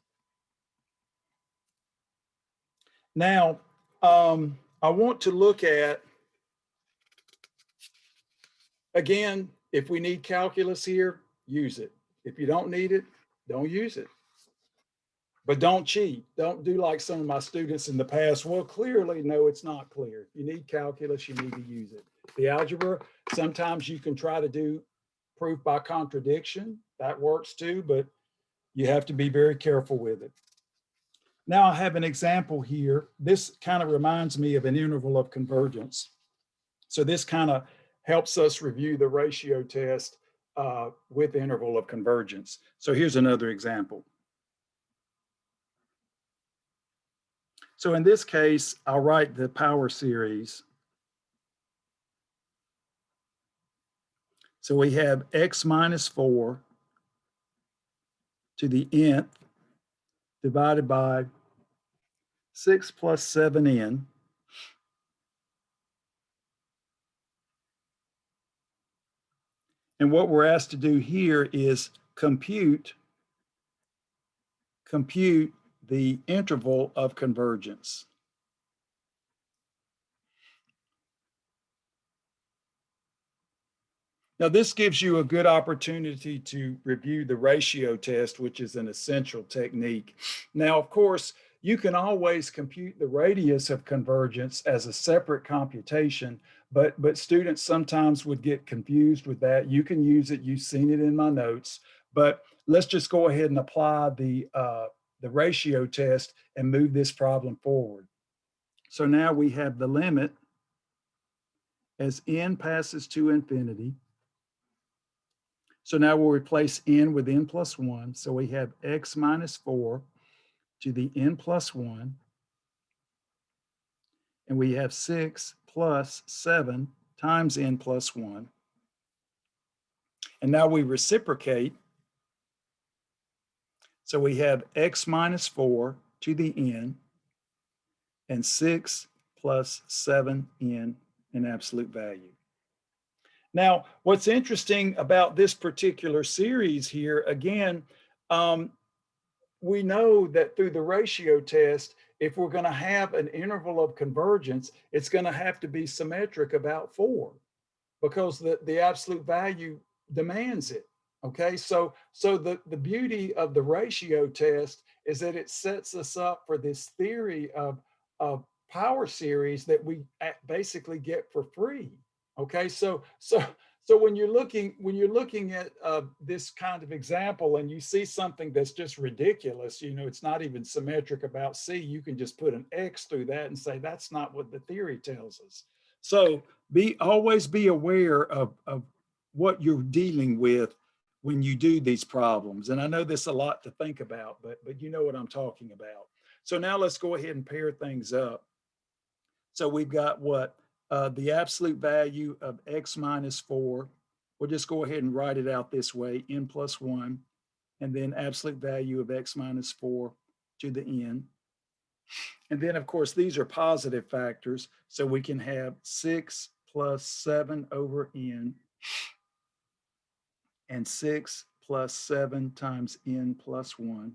Now, I want to look at, again, if we need calculus here, use it. If you don't need it, don't use it. But don't cheat. Don't do like some of my students in the past. Well, clearly, no, it's not clear. If you need calculus, you need to use it. The algebra, sometimes you can try to do proof by contradiction. That works too, but you have to be very careful with it. Now I have an example here. This kind of reminds me of an interval of convergence. So this kind of helps us review the ratio test with the interval of convergence. So here's another example. So in this case, I'll write the power series. So we have x minus 4 to the nth divided by 6 plus 7n. And what we're asked to do here is compute the interval of convergence. Now, this gives you a good opportunity to review the ratio test, which is an essential technique. Now, of course, you can always compute the radius of convergence as a separate computation, but students sometimes would get confused with that. You can use it. You've seen it in my notes, but let's just go ahead and apply the ratio test and move this problem forward. So now we have the limit as n passes to infinity. So now we'll replace n with n plus 1. So we have x minus 4 to the n plus 1. And we have 6 plus 7 times n plus 1. And now we reciprocate. So we have x minus 4 to the n and 6 plus 7n in absolute value. Now, what's interesting about this particular series here, again, we know that through the ratio test, if we're going to have an interval of convergence, it's going to have to be symmetric about 4 because the absolute value demands it. Okay, so the beauty of the ratio test is that it sets us up for this theory of power series that we basically get for free. Okay, so when you're looking at this kind of example and you see something that's just ridiculous, you know, it's not even symmetric about C, you can just put an X through that and say that's not what the theory tells us. So always be aware of what you're dealing with when you do these problems. And I know this is a lot to think about, but you know what I'm talking about. So now let's go ahead and pair things up. So we've got what? The absolute value of x minus 4. We'll just go ahead and write it out this way, n plus 1, and then absolute value of x minus 4 to the n. And then, of course, these are positive factors, so we can have 6 plus 7 over n and 6 plus 7 times n plus 1.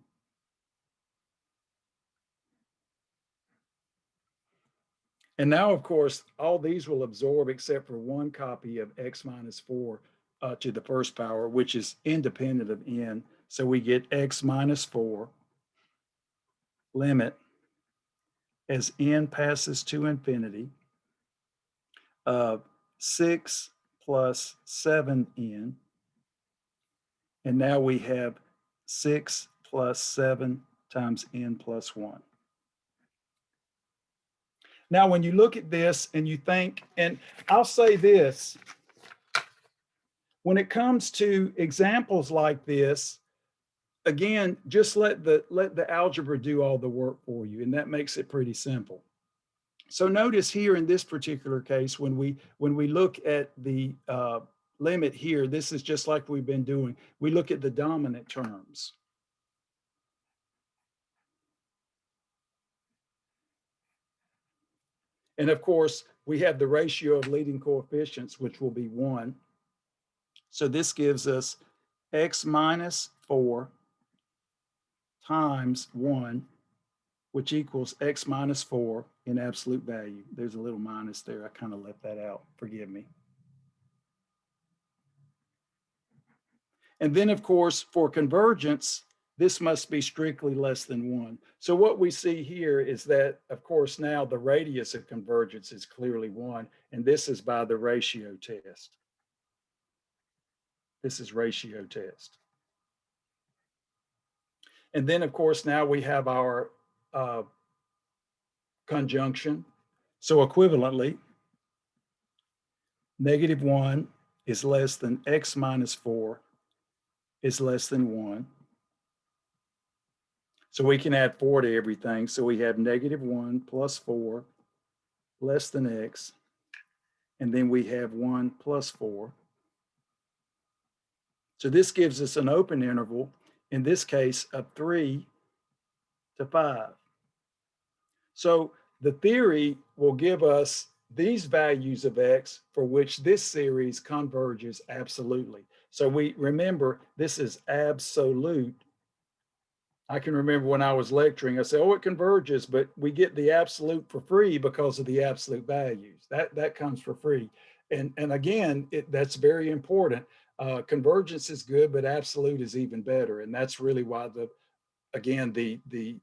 And now, of course, all these will absorb except for one copy of x minus 4 to the first power, which is independent of n. So we get x minus 4 limit as n passes to infinity of 6 plus 7n. And now we have 6 plus 7 times n plus 1. Now, when you look at this and you think, and I'll say this, when it comes to examples like this, again, just let the algebra do all the work for you, and that makes it pretty simple. So notice here in this particular case, when we look at the limit here, this is just like we've been doing. We look at the dominant terms. And of course, we have the ratio of leading coefficients, which will be 1. So this gives us x minus 4 times 1, which equals x minus 4 in absolute value. There's a little minus there. I kind of left that out. Forgive me. And then, of course, for convergence, this must be strictly less than 1. So what we see here is that, of course, now the radius of convergence is clearly 1, and this is by the ratio test. This is ratio test. And then, of course, now we have our conjunction. So equivalently, -1 is less than x minus 4 is less than 1. So we can add 4 to everything. So we have -1 plus 4 less than x. And then we have 1 plus 4. So this gives us an open interval, in this case, of 3 to 5. So the theory will give us these values of x for which this series converges absolutely. So we remember this is absolute I can remember when I was lecturing, I said, oh, it converges, but we get the absolute for free because of the absolute values. That comes for free. And again, that's very important. Convergence is good, but absolute is even better. And that's really why again, the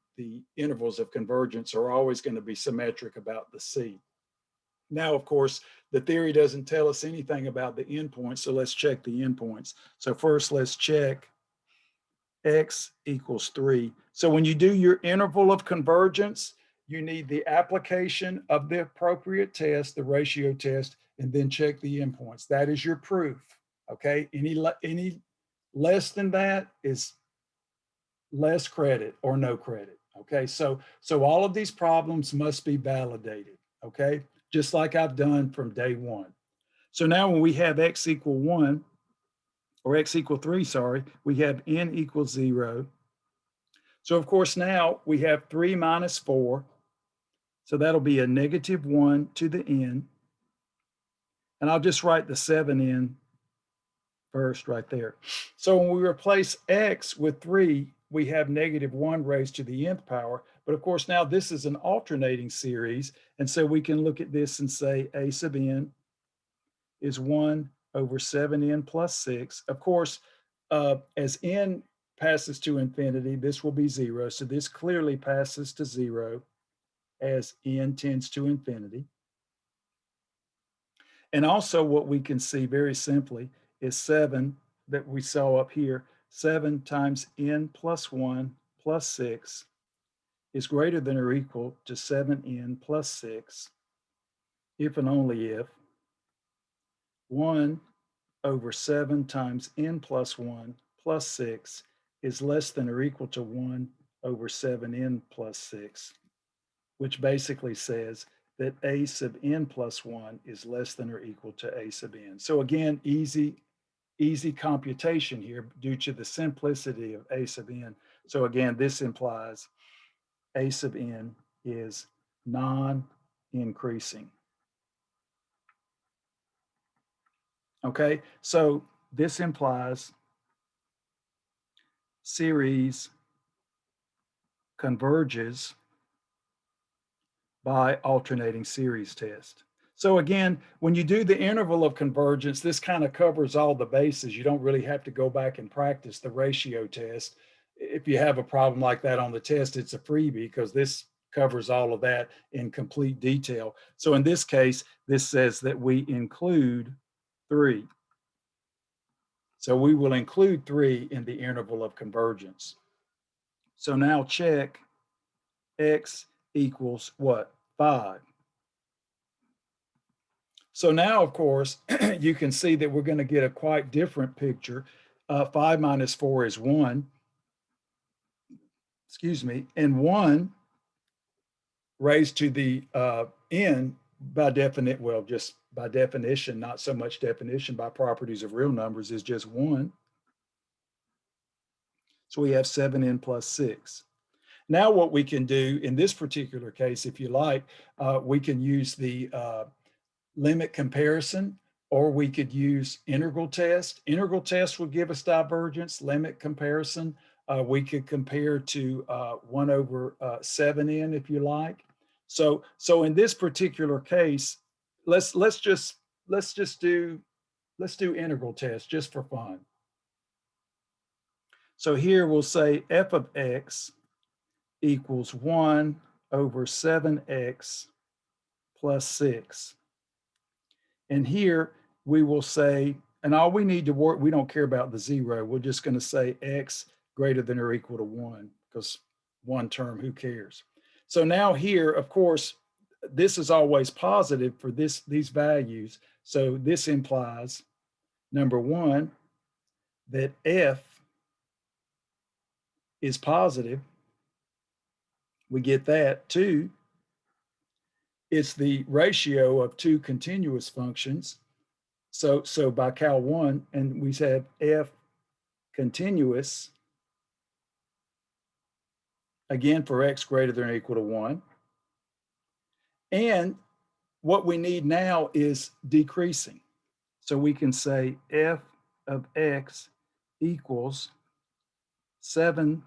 intervals of convergence are always going to be symmetric about the C. Now, of course, the theory doesn't tell us anything about the endpoints, so let's check the endpoints. So first, let's check x equals 3. So when you do your interval of convergence, you need the application of the appropriate test, the ratio test, and then check the endpoints. That is your proof, okay? Any less than that is less credit or no credit, okay? So all of these problems must be validated, okay? Just like I've done from day one. So now when we have x equal 1, or x equal 3, sorry, we have n equals 0. So of course now we have 3 minus 4. So that'll be a negative 1 to the n. And I'll just write the 7 in first right there. So when we replace x with 3, we have negative 1 raised to the nth power. But of course now this is an alternating series. And so we can look at this and say a sub n is 1 over 7n plus 6. Of course, as n passes to infinity, this will be 0. So this clearly passes to 0 as n tends to infinity. And also what we can see very simply is 7 that we saw up here. 7 times n plus 1 plus 6 is greater than or equal to 7n plus 6 if and only if 1 over 7 times n plus 1 plus 6 is less than or equal to 1 over 7n plus 6, which basically says that a sub n plus 1 is less than or equal to a sub n. So again, easy computation here due to the simplicity of a sub n. So again, this implies a sub n is non-increasing. Okay, so this implies series converges by alternating series test. So again, when you do the interval of convergence, this kind of covers all the bases. You don't really have to go back and practice the ratio test. If you have a problem like that on the test, it's a freebie because this covers all of that in complete detail. So in this case, this says that we include 3. So we will include 3 in the interval of convergence. So now check x equals what? 5. So now, of course, you can see that we're going to get a quite different picture. 5 minus 4 is 1. Excuse me. And 1 raised to the n by definition, well, just by definition, not so much definition, by properties of real numbers, is just 1. So we have 7n plus 6. Now what we can do in this particular case, if you like, we can use the limit comparison, or we could use integral test. Integral test would give us divergence. Limit comparison, we could compare to 1 over 7n if you like. So in this particular case, let's just do integral test just for fun. So here we'll say f of x equals 1 over 7x plus 6. And here we will say, and all we need to work, we don't care about the 0. We're just going to say x greater than or equal to 1 because one term, who cares? So now here, of course, this is always positive for these values. So this implies, number 1, that f is positive. We get that. 2, it's the ratio of 2 continuous functions. So by Cal 1, and we have f continuous, again for x greater than or equal to 1. And what we need now is decreasing. So we can say f of x equals 7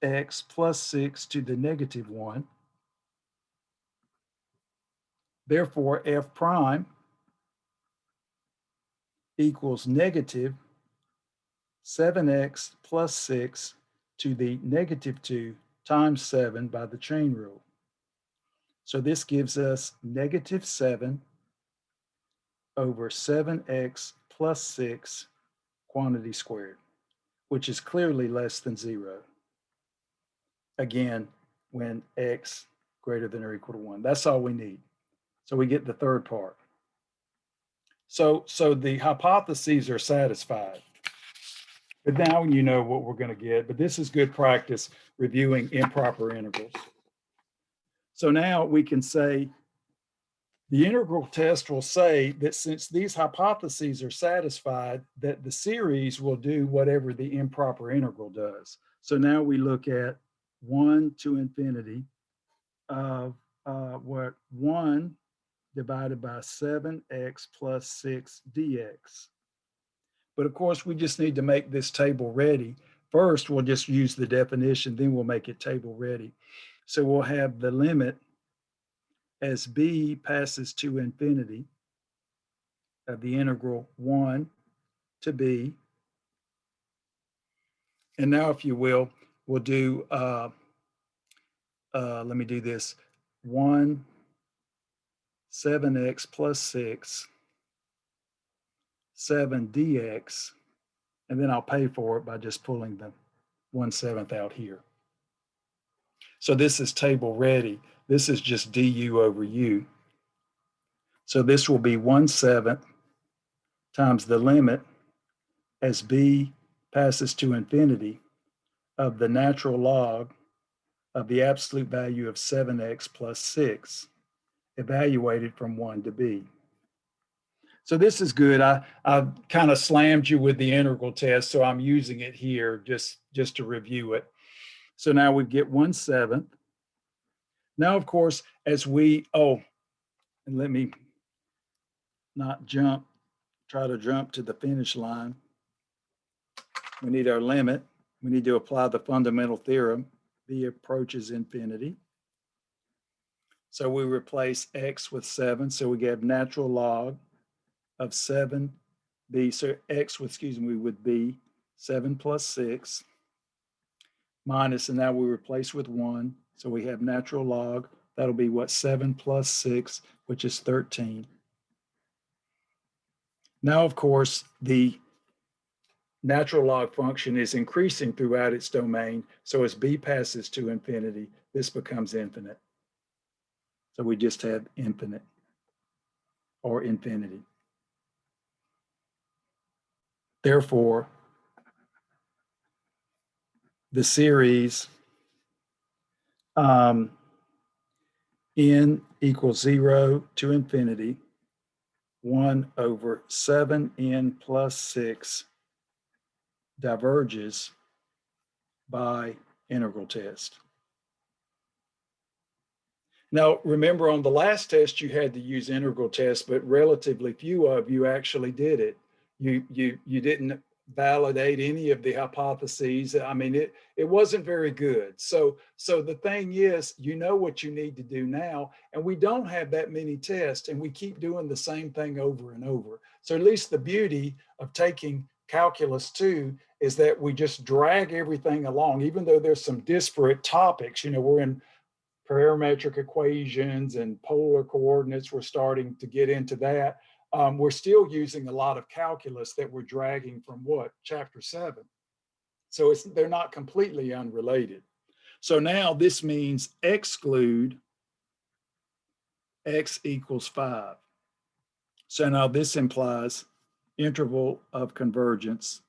x plus 6 to the negative 1. Therefore, f prime equals negative 7x plus 6 to the negative 2 times 7 by the chain rule. So this gives us negative 7 over 7x plus 6 quantity squared, which is clearly less than 0. Again, when x greater than or equal to 1. That's all we need. So we get the third part. So the hypotheses are satisfied. But now you know what we're going to get. But this is good practice reviewing improper integrals. So now we can say the integral test will say that since these hypotheses are satisfied, that the series will do whatever the improper integral does. So now we look at 1 to infinity of 1 divided by 7x plus 6 dx. But of course, we just need to make this table ready. First, we'll just use the definition, then we'll make it table ready. So we'll have the limit as b passes to infinity of the integral 1 to b. And now, if you will, we'll do, let me do this, 1, 7x plus 6, 7 dx, and then I'll pay for it by just pulling the 1/7 out here. So this is table ready. This is just du over u. So this will be 1/7 times the limit as b passes to infinity of the natural log of the absolute value of 7x plus 6, evaluated from 1 to b. So this is good. I kind of slammed you with the integral test, so I'm using it here just to review it. So now we get 1/7. Now, of course, as we, and let me not try to jump to the finish line. We need our limit. We need to apply the fundamental theorem. B approaches infinity. So we replace x with 7. So we get natural log of 7b. So x, would be 7 plus 6 minus, and now we replace with 1. So we have natural log. That'll be what? 7 plus 6, which is 13. Now, of course, the natural log function is increasing throughout its domain. So as b passes to infinity, this becomes infinite. So we just have infinite or infinity. Therefore, the series n equals 0 to infinity, 1 over 7n plus 6 diverges by integral test. Now, remember on the last test, you had to use integral test, but relatively few of you actually did it. You didn't validate any of the hypotheses. I mean, it wasn't very good. So the thing is, you know what you need to do now, and we don't have that many tests, and we keep doing the same thing over and over. So at least the beauty of taking Calculus 2 is that we just drag everything along, even though there's some disparate topics. You know, we're in parametric equations and polar coordinates. We're starting to get into that. We're still using a lot of calculus that we're dragging from what? Chapter 7. So they're not completely unrelated. So now this means exclude x equals 5. So now this implies interval of convergence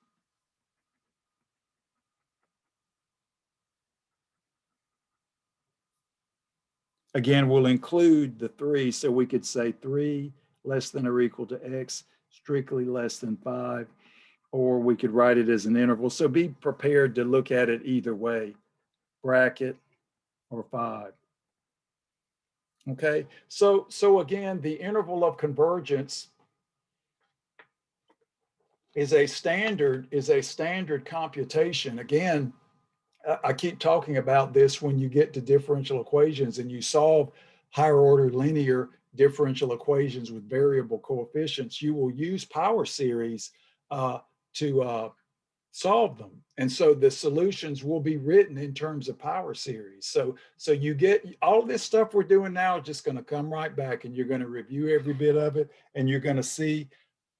again, we'll include the 3, so we could say 3 less than or equal to x, strictly less than 5, or we could write it as an interval. So be prepared to look at it either way, bracket or 5. Okay, so again, the interval of convergence is a standard computation. Again, I keep talking about this when you get to differential equations and you solve higher order linear differential equations with variable coefficients, you will use power series to solve them. And so the solutions will be written in terms of power series. So you get all this stuff we're doing now is just going to come right back, and you're going to review every bit of it, and you're going to see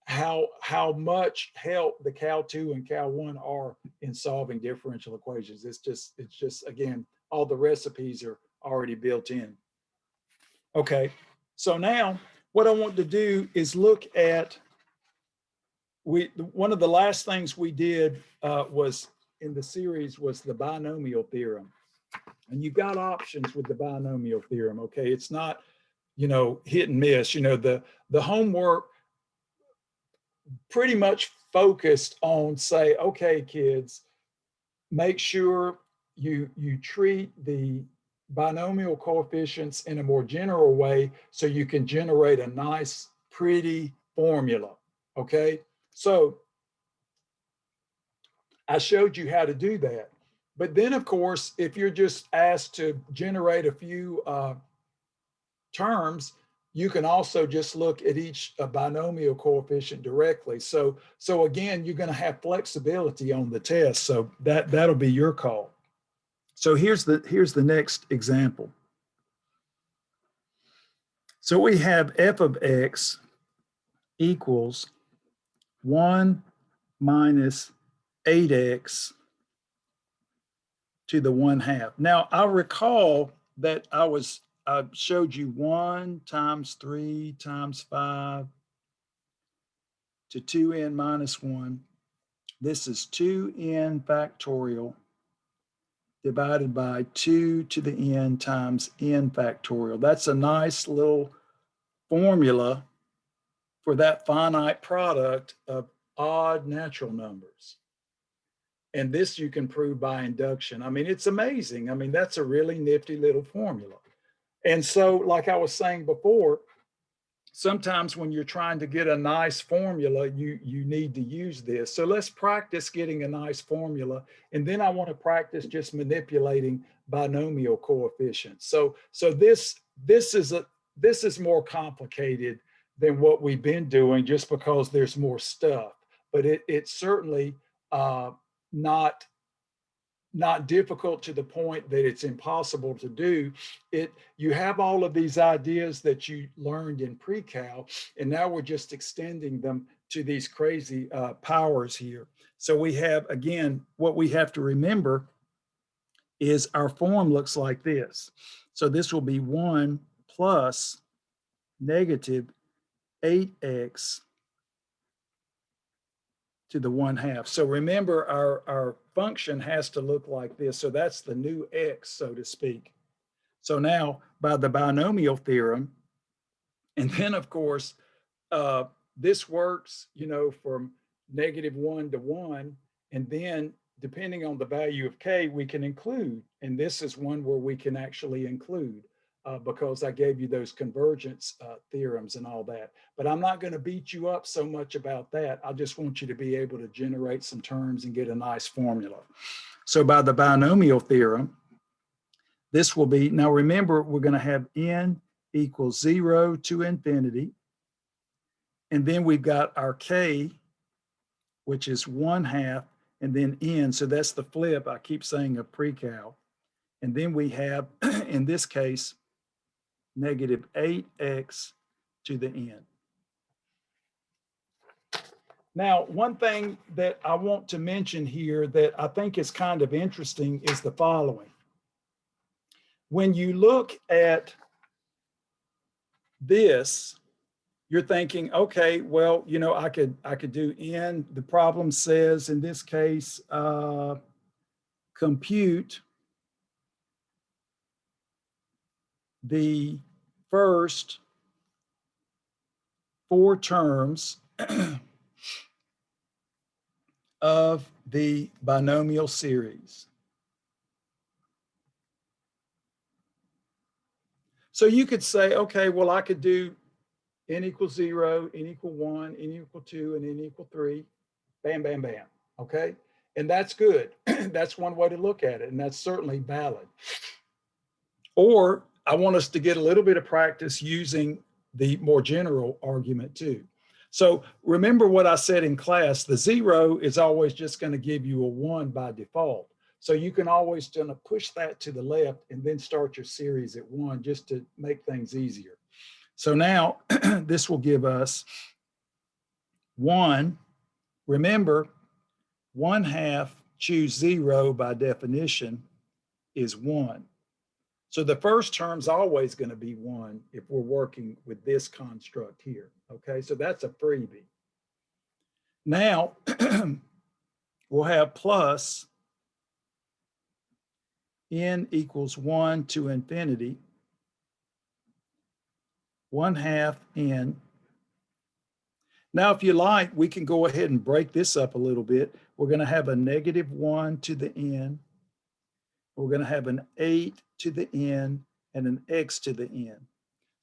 how much help the Cal 2 and Cal 1 are in solving differential equations. It's just again, all the recipes are already built in. Okay, so now what I want to do is look at, one of the last things we did was in the series was the binomial theorem. And you've got options with the binomial theorem, okay? It's not, hit and miss. The homework pretty much focused on say, okay, kids, make sure you treat the binomial coefficients in a more general way so you can generate a nice, pretty formula, okay? So I showed you how to do that. But then, of course, if you're just asked to generate a few terms, you can also just look at each binomial coefficient directly. So again, you're going to have flexibility on the test. So that'll be your call. So here's the next example. So we have f of x equals 1 minus 8x to the 1/2. Now I recall that I showed you 1 times 3 times 5 to 2n minus 1. This is 2n factorial divided by 2 to the n times n factorial. That's a nice little formula for that finite product of odd natural numbers. And this you can prove by induction. I mean, it's amazing. I mean, that's a really nifty little formula. And so, like I was saying before, sometimes when you're trying to get a nice formula, you need to use this. So let's practice getting a nice formula. And then I want to practice just manipulating binomial coefficients. So this is more complicated than what we've been doing just because there's more stuff. But it's certainly not difficult to the point that it's impossible to do. You have all of these ideas that you learned in pre-cal, and now we're just extending them to these crazy powers here. So we have, again, what we have to remember is our form looks like this. So this will be 1 plus negative 8x to the 1/2. So remember, our function has to look like this. So that's the new x, so to speak. So now by the binomial theorem, and then of course, this works, from -1 to 1, and then depending on the value of k, we can include, and this is one where we can actually include. Because I gave you those convergence theorems and all that. But I'm not going to beat you up so much about that. I just want you to be able to generate some terms and get a nice formula. So by the binomial theorem, this will be, now remember, we're going to have n equals 0 to infinity. And then we've got our k, which is 1/2, and then n. So that's the flip, I keep saying, of pre-cal. And then we have, in this case, negative 8x to the n. Now, one thing that I want to mention here that I think is kind of interesting is the following. When you look at this, you're thinking, okay, well, I could do n. The problem says in this case, compute the first 4 terms of the binomial series. So you could say, okay, well, I could do n equals 0, n equal 1, n equal 2, and n equal 3. Bam, bam, bam. Okay. And that's good. That's one way to look at it, and that's certainly valid. Or I want us to get a little bit of practice using the more general argument too. So remember what I said in class, the 0 is always just going to give you a 1 by default. So you can always kind of push that to the left and then start your series at 1 just to make things easier. So now this will give us 1. Remember, 1/2 choose 0 by definition is 1. So the first term's always going to be 1 if we're working with this construct here. Okay, so that's a freebie. Now we'll have plus n equals 1 to infinity, 1/2 n. Now, if you like, we can go ahead and break this up a little bit. We're going to have a -1 to the n. We're going to have an 8 to the n and an x to the n.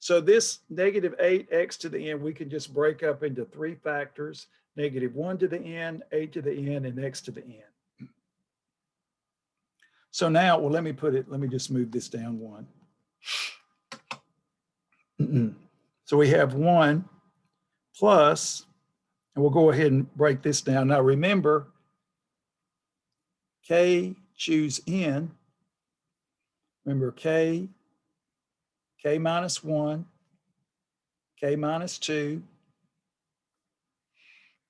So this -8x to the n, we can just break up into 3 factors, -1 to the n, 8 to the n, and x to the n. So now, well, let me just move this down 1. So we have 1 plus, and we'll go ahead and break this down. Now remember, k choose n. Remember k minus 1, k minus 2,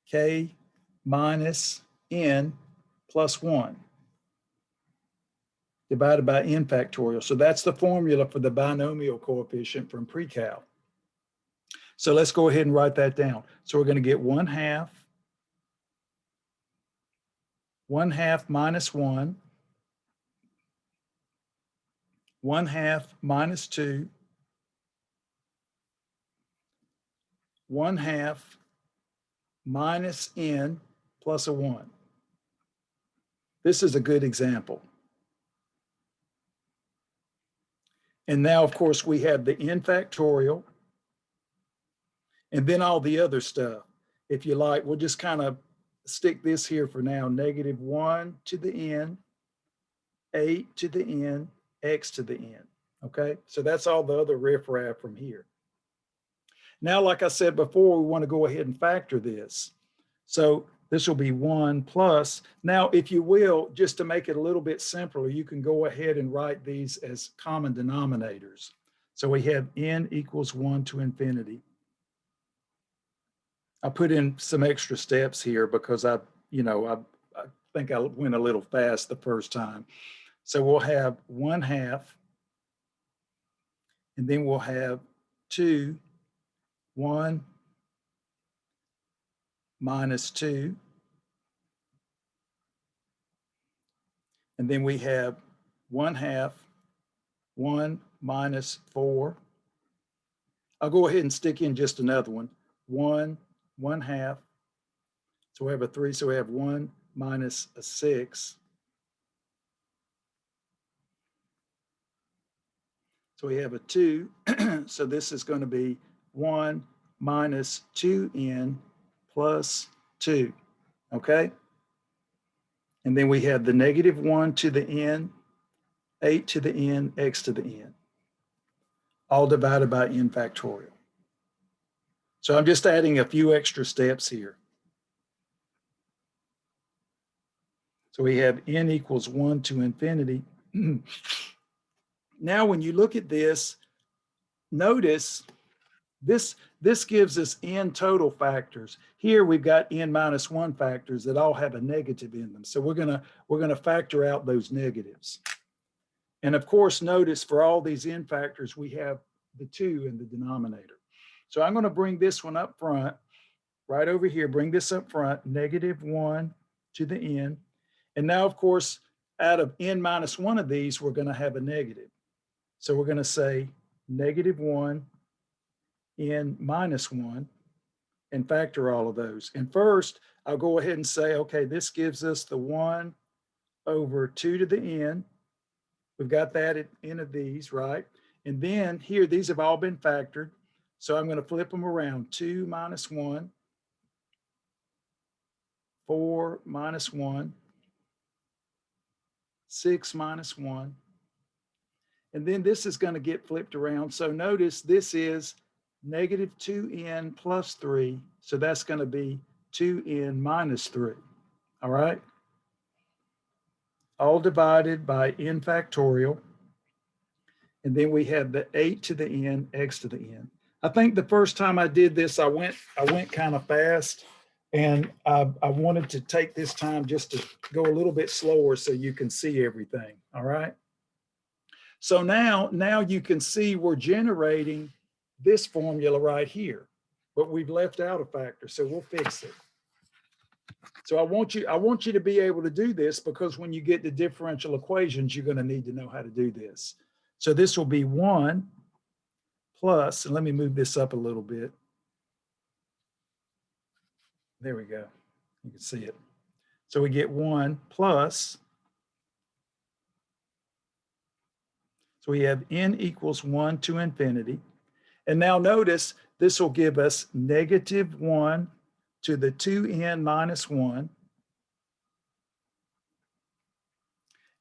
k minus n plus 1 divided by n factorial. So that's the formula for the binomial coefficient from pre-cal. So let's go ahead and write that down. So we're going to get 1/2 minus 1, 1/2 minus 2, 1/2 minus n plus a 1. This is a good example. And now, of course, we have the n factorial and then all the other stuff. If you like, we'll just kind of stick this here for now. -1 to the n, 8 to the n, x to the n. Okay, so that's all the other riffraff from here. Now, like I said before, we want to go ahead and factor this. So this will be 1 plus. Now, if you will, just to make it a little bit simpler, you can go ahead and write these as common denominators. So we have n equals 1 to infinity. I put in some extra steps here because I think I went a little fast the first time. So we'll have 1/2, and then we'll have 2, 1 minus 2, and then we have 1/2, 1 minus 4. I'll go ahead and stick in just another one, 1, 1/2. So we have a 3, so we have 1 minus a 6. So we have a 2, so this is going to be 1 minus 2n plus 2, okay? And then we have the -1 to the n, 8 to the n, x to the n, all divided by n factorial. So I'm just adding a few extra steps here. So we have n equals 1 to infinity. Now, when you look at this, notice this gives us n total factors. Here we've got n minus 1 factors that all have a negative in them. So we're gonna factor out those negatives. And of course, notice for all these n factors, we have the 2 in the denominator. So I'm gonna bring this one up front, right over here, bring this up front, -1 to the n. And now, of course, out of n minus 1 of these, we're gonna have a negative. So we're gonna say -1, n minus 1, and factor all of those. And first, I'll go ahead and say, okay, this gives us the 1 over 2 to the n. We've got that at n of these, right? And then here, these have all been factored. So I'm going to flip them around. 2 minus 1, 4 minus 1, 6 minus 1. And then this is going to get flipped around. So notice this is negative 2n plus 3. So that's going to be 2n minus 3. All right? All divided by n factorial. And then we have the 8 to the n, x to the n. I think the first time I did this, I went kind of fast. And I wanted to take this time just to go a little bit slower so you can see everything. All right? So now you can see we're generating this formula right here, but we've left out a factor, so we'll fix it. So I want you to be able to do this, because when you get to differential equations, you're going to need to know how to do this. So this will be 1 plus, and let me move this up a little bit. There we go. You can see it. So we get 1 plus, so we have n equals 1 to infinity. And now notice this will give us negative 1 to the 2n minus 1.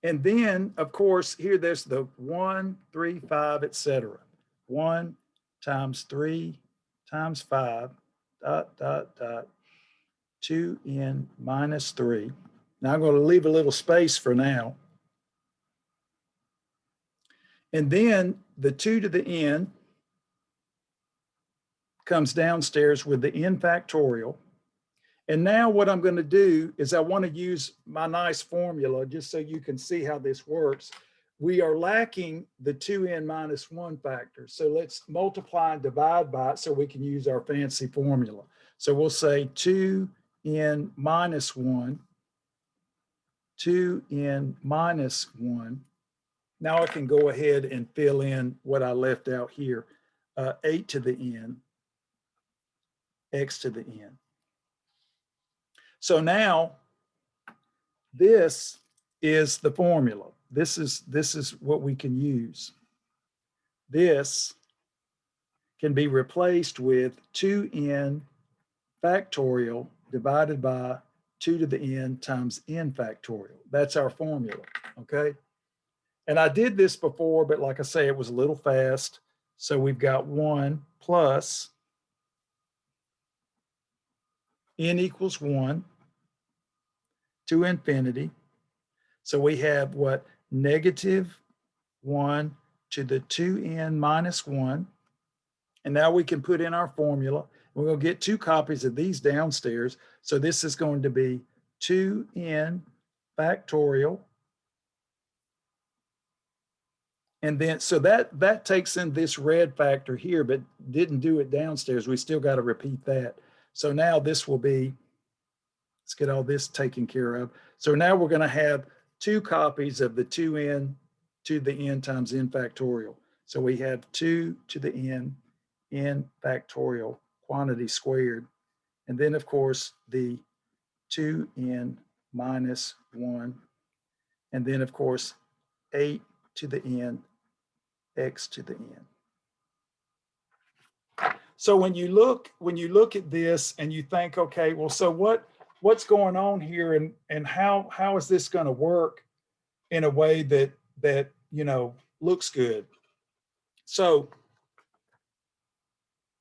And then, of course, here there's the 1, 3, 5, etc. 1 times 3 times 5, dot, dot, dot, 2n minus 3. Now I'm going to leave a little space for now. And then the 2 to the n comes downstairs with the n factorial. And now what I'm going to do is I want to use my nice formula just so you can see how this works. We are lacking the 2n minus 1 factor. So let's multiply and divide by it so we can use our fancy formula. So we'll say 2n minus 1, 2n minus 1. Now I can go ahead and fill in what I left out here. 8 to the n, x to the n. So now this is the formula. This is what we can use. This can be replaced with 2n factorial divided by 2 to the n times n factorial. That's our formula, okay? And I did this before, but like I say, it was a little fast. So we've got 1 plus n equals 1 to infinity. So we have what? Negative 1 to the 2n minus 1. And now we can put in our formula. We're going to get 2 copies of these downstairs. So this is going to be 2n factorial. And then, so that takes in this red factor here, but didn't do it downstairs. We still got to repeat that. So now this will be, let's get all this taken care of. So now we're going to have 2 copies of the 2n to the n times n factorial. So we have 2 to the n factorial, quantity squared. And then, of course, the 2n minus 1. And then, of course, 8 to the n, x to the n. So when you look at this and you think, okay, well, so what's going on here, and how is this going to work in a way that you know looks good? So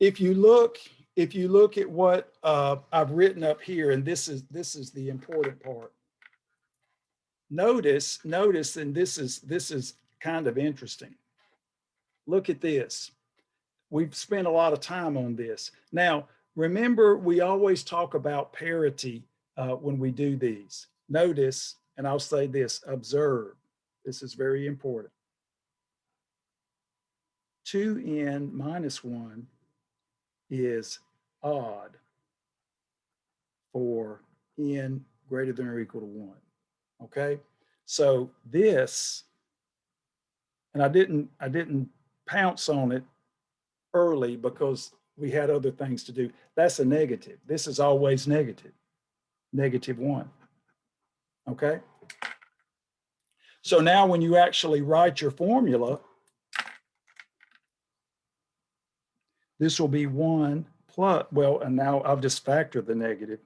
if you look at what I've written up here, and this is the important part. Notice, and this is kind of interesting. Look at this. We've spent a lot of time on this. Now, remember, we always talk about parity when we do these. Notice, and I'll say this, observe. This is very important. 2n minus 1 is odd for n greater than or equal to 1. Okay? So this, and I didn't pounce on it early because we had other things to do. That's a negative. This is always negative. Negative 1. Okay? So now when you actually write your formula, this will be 1 plus, well, and now I'll just factor the negative.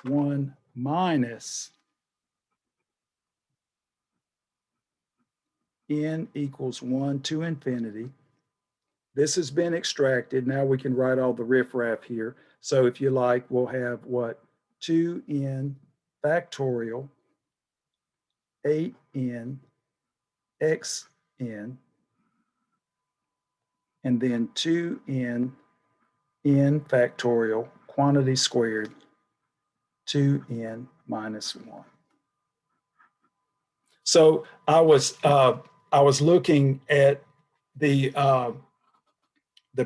1 minus n equals 1 to infinity. This has been extracted. Now we can write all the riffraff here. So if you like, we'll have what? 2n factorial 8n xn, and then 2n n factorial quantity squared 2n minus 1. So I was looking at the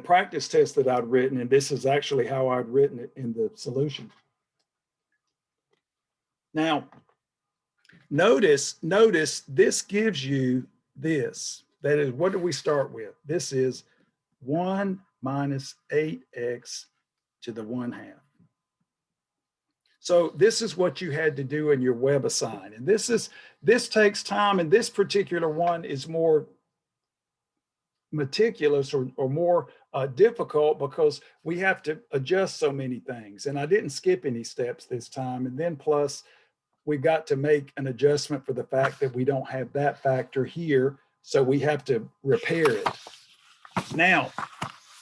practice test that I'd written, and this is actually how I'd written it in the solution. Now, notice this gives you this. That is, what do we start with? This is 1 minus 8x to the 1/2. So this is what you had to do in your WebAssign. And this takes time, and this particular one is more meticulous or more difficult because we have to adjust so many things. And I didn't skip any steps this time. And then plus, we got to make an adjustment for the fact that we don't have that factor here. So we have to repair it. Now,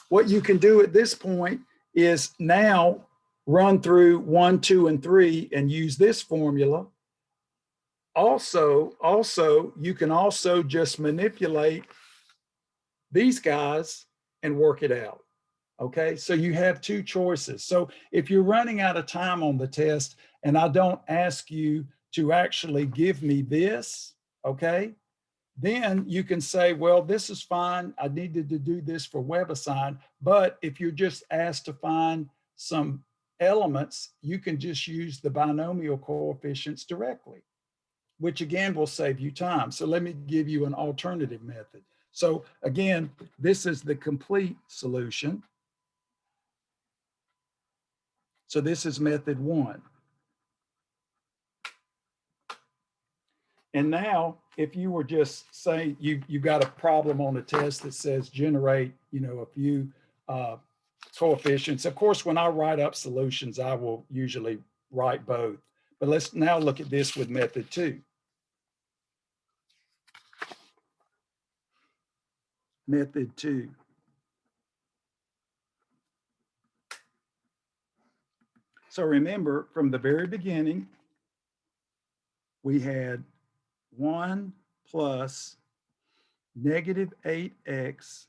what you can do at this point is now run through 1, 2, and 3 and use this formula. Also, you can also just manipulate these guys and work it out. Okay, so you have two choices. So if you're running out of time on the test and I don't ask you to actually give me this, okay, then you can say, well, this is fine. I needed to do this for WebAssign. But if you're just asked to find some elements, you can just use the binomial coefficients directly, which again will save you time. So let me give you an alternative method. So again, this is the complete solution. So this is method 1. And now, if you were just saying you got a problem on a test that says generate, a few coefficients. Of course, when I write up solutions, I will usually write both. But let's now look at this with method 2. Method 2. So remember, from the very beginning, we had 1 plus negative 8x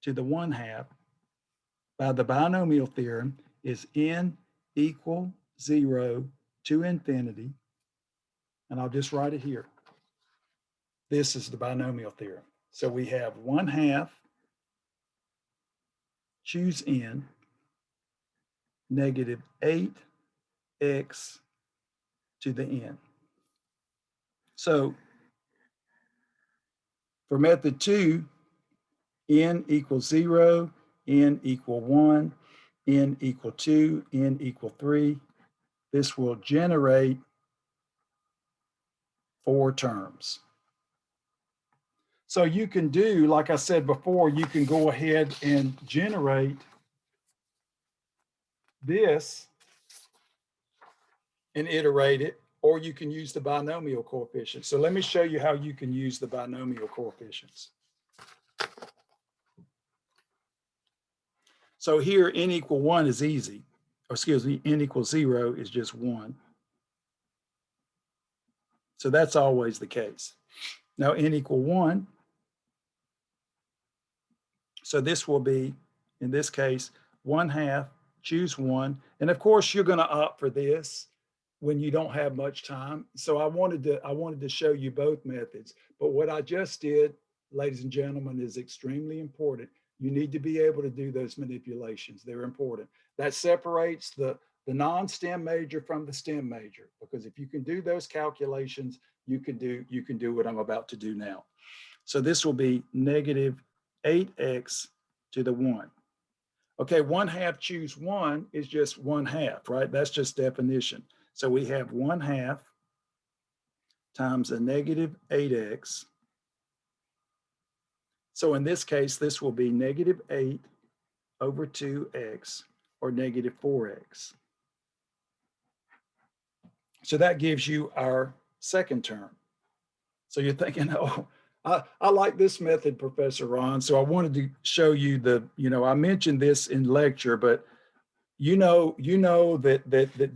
to the 1/2 by the binomial theorem is n equal 0 to infinity. And I'll just write it here. This is the binomial theorem. So we have 1/2, choose n, negative 8x to the n. So for method 2, n equals 0, n equal 1, n equal 2, n equal 3. This will generate 4 terms. So you can do, like I said before, you can go ahead and generate this and iterate it, or you can use the binomial coefficient. So let me show you how you can use the binomial coefficients. So here, n equal 1 is easy. Or excuse me, n equals 0 is just 1. So that's always the case. Now n equal 1. So this will be, in this case, 1/2, choose 1. And of course, you're going to opt for this when you don't have much time. So I wanted to show you both methods. But what I just did, ladies and gentlemen, is extremely important. You need to be able to do those manipulations. They're important. That separates the non-STEM major from the STEM major, because if you can do those calculations, you can do what I'm about to do now. So this will be negative 8x to the 1. Okay, 1/2 choose 1 is just 1/2, right? That's just definition. So we have 1/2 times a negative 8x. So in this case, this will be negative 8 over 2x, or negative 4x. So that gives you our second term. So you're thinking, oh, I like this method, Professor Ron. So I wanted to show you I mentioned this in lecture, but that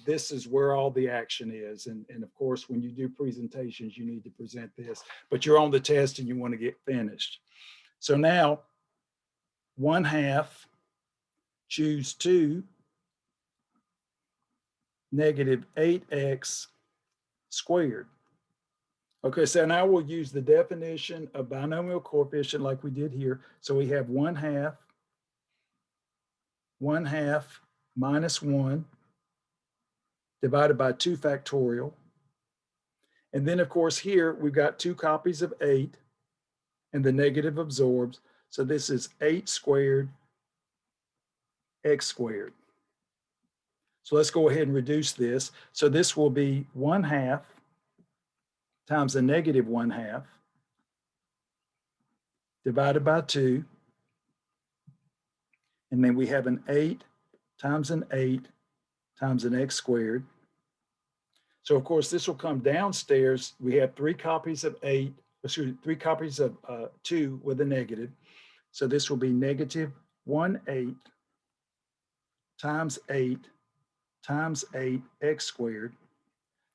this is where all the action is. And of course, when you do presentations, you need to present this, but you're on the test and you want to get finished. So now 1/2, choose 2, negative 8x squared. Okay, so now we'll use the definition of binomial coefficient like we did here. So we have 1/2 minus 1 divided by 2 factorial. And then, of course, here we've got 2 copies of 8, and the negative absorbs. So this is 8 squared x squared. So let's go ahead and reduce this. So this will be 1/2 times a negative 1/2 divided by 2. And then we have an 8 times an 8 times an x squared. So of course, this will come downstairs. We have 3 copies of 8, 3 copies of 2 with a negative. So this will be negative 1/8 times 8 times 8x squared.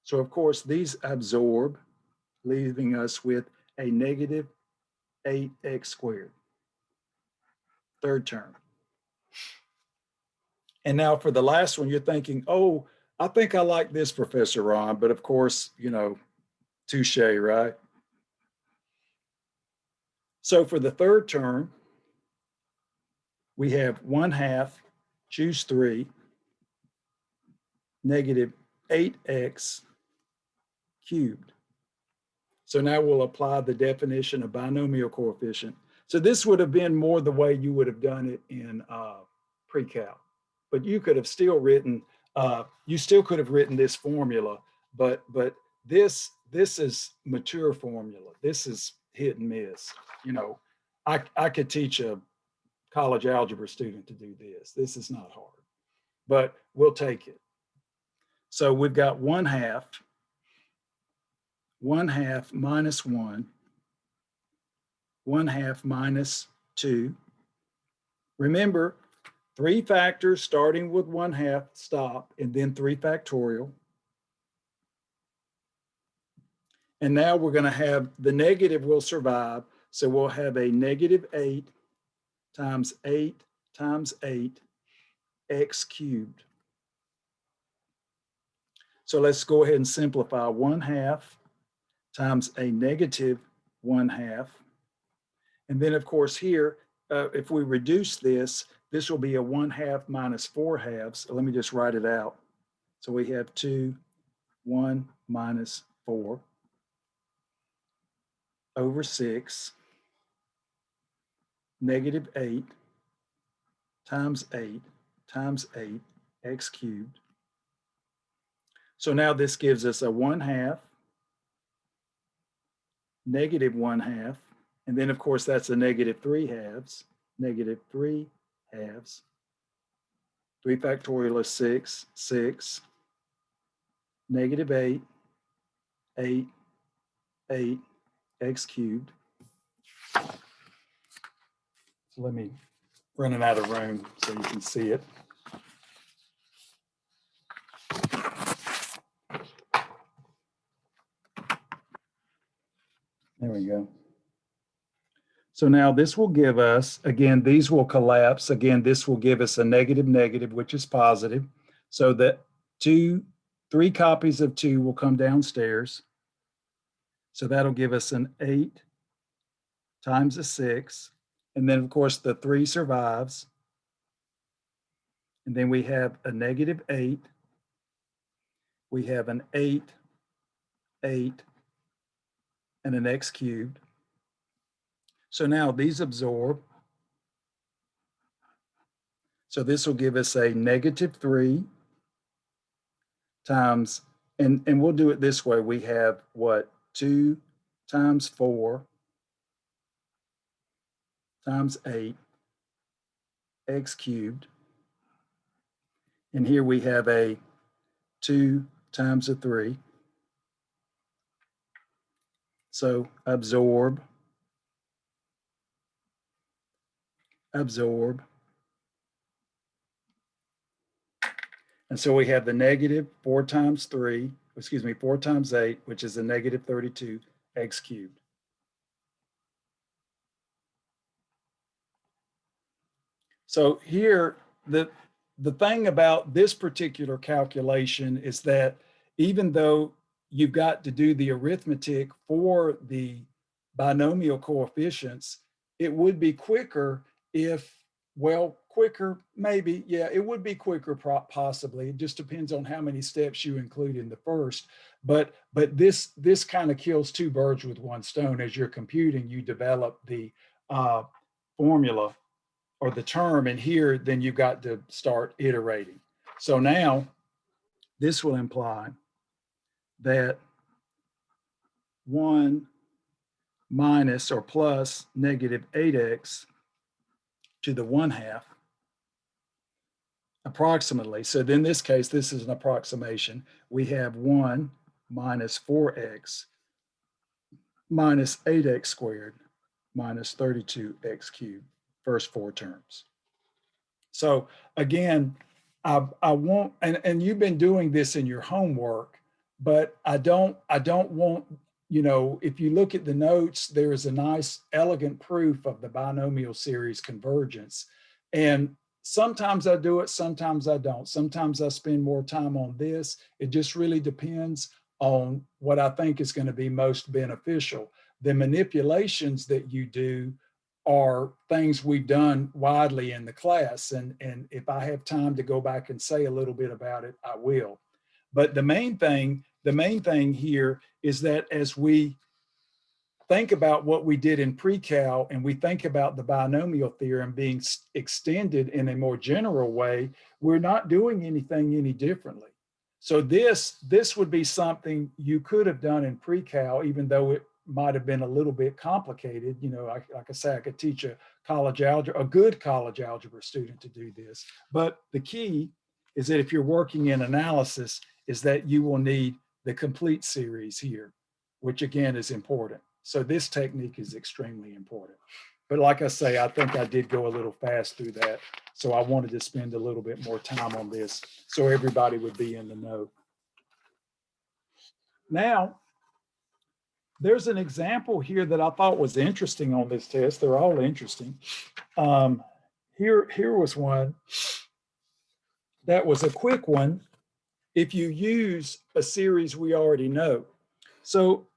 So of course, these absorb, leaving us with a negative 8x squared, third term. And now for the last one, you're thinking, oh, I think I like this, Professor Ron, but of course, touche, right? So for the third term, we have 1/2, choose 3, negative 8x cubed. So now we'll apply the definition of binomial coefficient. So this would have been more the way you would have done it in pre-cal, but you could have still written, you still could have written this formula, but this is mature formula. This is hit and miss. I could teach a college algebra student to do this. This is not hard, but we'll take it. So we've got 1/2 minus 1, 1/2 minus 2. Remember, 3 factors starting with 1/2, stop, and then 3 factorial. And now we're going to have the negative will survive. So we'll have a negative 8 times 8 times 8 x cubed. So let's go ahead and simplify. 1/2 times a negative 1/2. And then, of course, here, if we reduce this, this will be a 1/2 minus 4/2. So let me just write it out. So we have 2, 1 minus 4 over 6, negative 8 times 8 times 8 x cubed. So now this gives us a 1/2, negative 1/2, and then of course that's a negative 3/2, negative 3/2. 3 factorial is 6, 6, negative 8, 8, 8, x cubed. So let me running out of room so you can see it. There we go. So now this will give us, again, these will collapse. Again, this will give us a negative, negative, which is positive. So that 3 copies of 2 will come downstairs. So that'll give us an 8 times a 6. And then, of course, the 3 survives. And then we have a negative 8. We have an 8, 8, and an x cubed. So now these absorb. So this will give us a negative 3 times, and we'll do it this way. We have what? 2 times 4 times 8 x cubed. And here we have a 2 times a 3. So absorb, absorb. And so we have the negative 4 times 3, excuse me, 4 times 8, which is a negative 32 x cubed. So here, the thing about this particular calculation is that even though you've got to do the arithmetic for the binomial coefficients, it would be quicker if, well, quicker, maybe, yeah, it would be quicker possibly. It just depends on how many steps you include in the first. But this kind of kills two birds with one stone. As you're computing, you develop the formula or the term, and here then you've got to start iterating. So now this will imply that 1 minus or plus negative 8x to the 1/2 approximately. So in this case, this is an approximation. We have 1 minus 4x minus 8x squared minus 32x cubed, first 4 terms. So again, I won't, and you've been doing this in your homework, but I don't want, you know, if you look at the notes, there is a nice elegant proof of the binomial series convergence. And sometimes I do it, sometimes I don't. Sometimes I spend more time on this. It just really depends on what I think is going to be most beneficial. The manipulations that you do are things we've done widely in the class. And if I have time to go back and say a little bit about it, I will. But the main thing here is that as we think about what we did in pre-cal and we think about the binomial theorem being extended in a more general way, we're not doing anything any differently. So this would be something you could have done in pre-cal, even though it might have been a little bit complicated. You know, like I say, I could teach a good college algebra student to do this. But the key is that if you're working in analysis, is that you will need the complete series here, which again is important. So this technique is extremely important. But like I say, I think I did go a little fast through that. So I wanted to spend a little bit more time on this so everybody would be in the know. Now, there's an example here that I thought was interesting on this test. They're all interesting. Here was one that was a quick one if you use a series we already know. So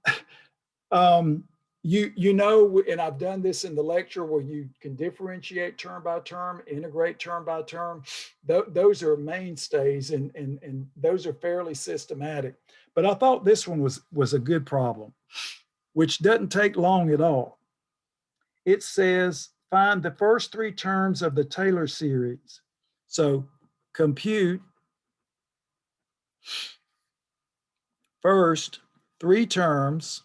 you know, and I've done this in the lecture where you can differentiate term by term, integrate term by term. Those are mainstays and those are fairly systematic. But I thought this one was a good problem, which doesn't take long at all. It says, find the first 3 terms of the Taylor series. So compute first 3 terms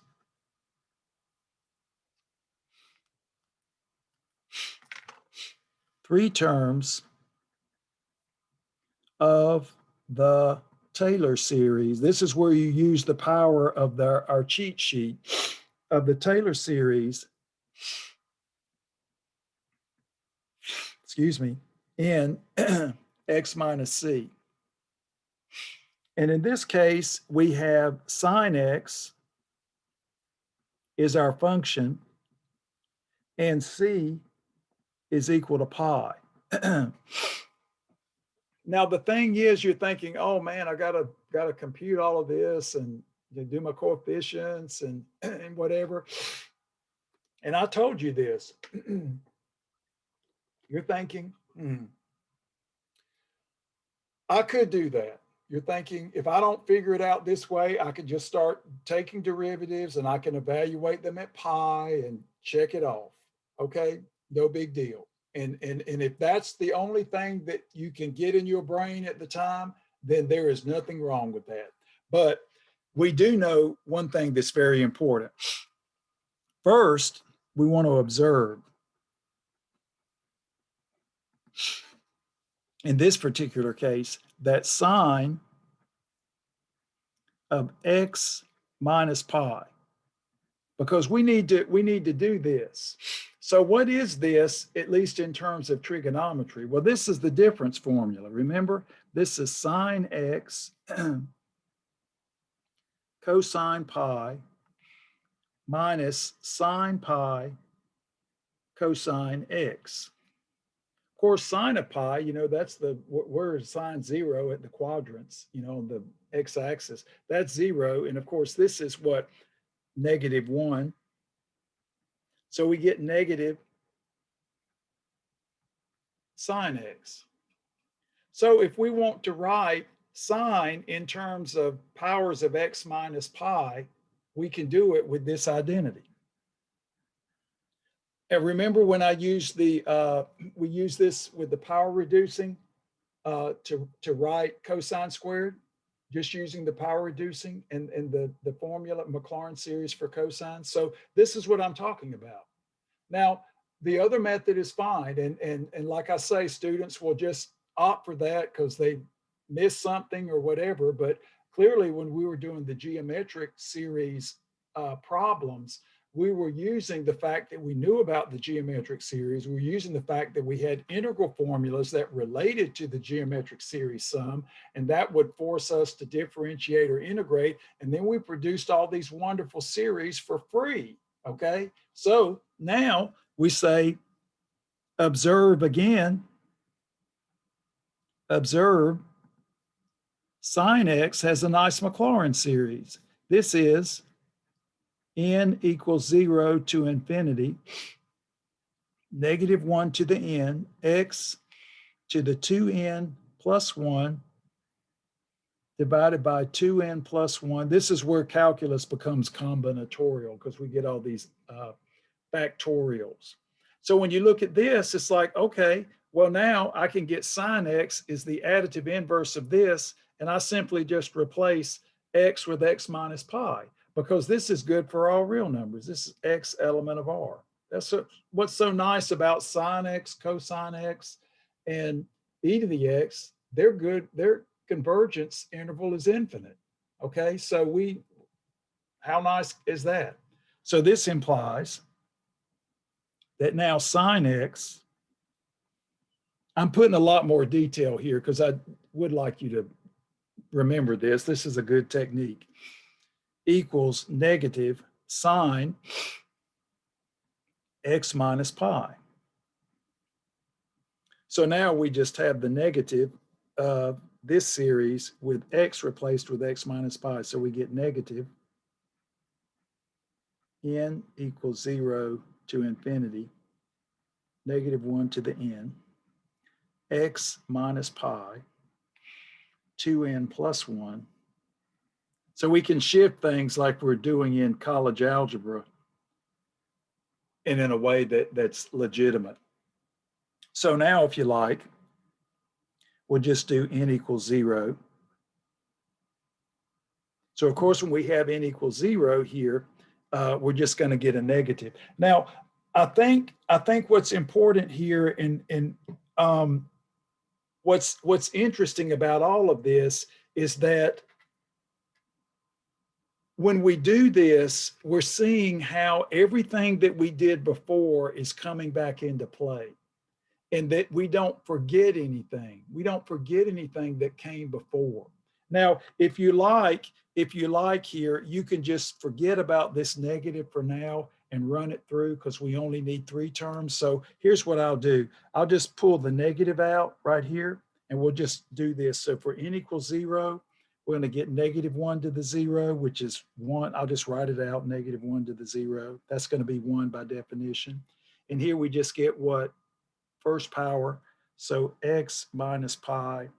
of the Taylor series. This is where you use the power of our cheat sheet of the Taylor series, excuse me, in x minus c. And in this case, we have sine x is our function, and c is equal to pi. Now, the thing is, you're thinking, oh man, I gotta compute all of this and do my coefficients and whatever. And I told you this. You're thinking, I could do that. You're thinking, if I don't figure it out this way, I could just start taking derivatives and I can evaluate them at pi and check it off. Okay, no big deal. And if that's the only thing that you can get in your brain at the time, then there is nothing wrong with that. But we do know one thing that's very important. First, we want to observe. In this particular case, that sine of x minus pi. because we need to do this. So what is this, at least in terms of trigonometry? Well, this is the difference formula. Remember, this is sine x cosine pi minus sine pi cosine x. Of course, sine of pi, that's where sine 0 at the quadrants, on the x-axis. That's 0. And of course, this is what? -1. So we get negative sine x. So if we want to write sine in terms of powers of x minus pi, we can do it with this identity. And remember when I used we use this with the power reducing to write cosine squared, just using the power reducing and the formula, Maclaurin series for cosine. So this is what I'm talking about. Now, the other method is fine. And like I say, students will just opt for that because they missed something or whatever. But clearly, when we were doing the geometric series problems, we were using the fact that we knew about the geometric series. We were using the fact that we had integral formulas that related to the geometric series sum, and that would force us to differentiate or integrate. And then we produced all these wonderful series for free. Okay, so now we say, observe again, observe sine x has a nice Maclaurin series. This is n equals 0 to infinity, -1 to the n, x to the 2n plus 1 divided by 2n plus 1. This is where calculus becomes combinatorial because we get all these factorials. So when you look at this, it's like, okay, well, now I can get sine x is the additive inverse of this, and I simply just replace x with x minus pi, because this is good for all real numbers. This is x element of r. That's what's so nice about sine x, cosine x, and e to the x. They're good. Their convergence interval is infinite. Okay, so how nice is that? So this implies that now sine x, I'm putting a lot more detail here because I would like you to remember this. This is a good technique. Equals negative sine x minus pi. So now we just have the negative of this series with x replaced with x minus pi. So we get negative n equals 0 to infinity, -1 to the n, x minus pi, 2n plus 1. So we can shift things like we're doing in college algebra and in a way that's legitimate. So now, if you like, we'll just do n equals 0. So of course, when we have n equals 0 here, we're just going to get a negative. Now, I think what's important here and what's interesting about all of this is that when we do this, we're seeing how everything that we did before is coming back into play, and that we don't forget anything. We don't forget anything that came before. Now, if you like here, you can just forget about this negative for now and run it through because we only need 3 terms. So here's what I'll do. I'll just pull the negative out right here, and we'll just do this. So for n equals 0, we're going to get -1 to the 0, which is 1. I'll just write it out, -1 to the 0. That's going to be 1 by definition. And here we just get what? First power. So x minus pi,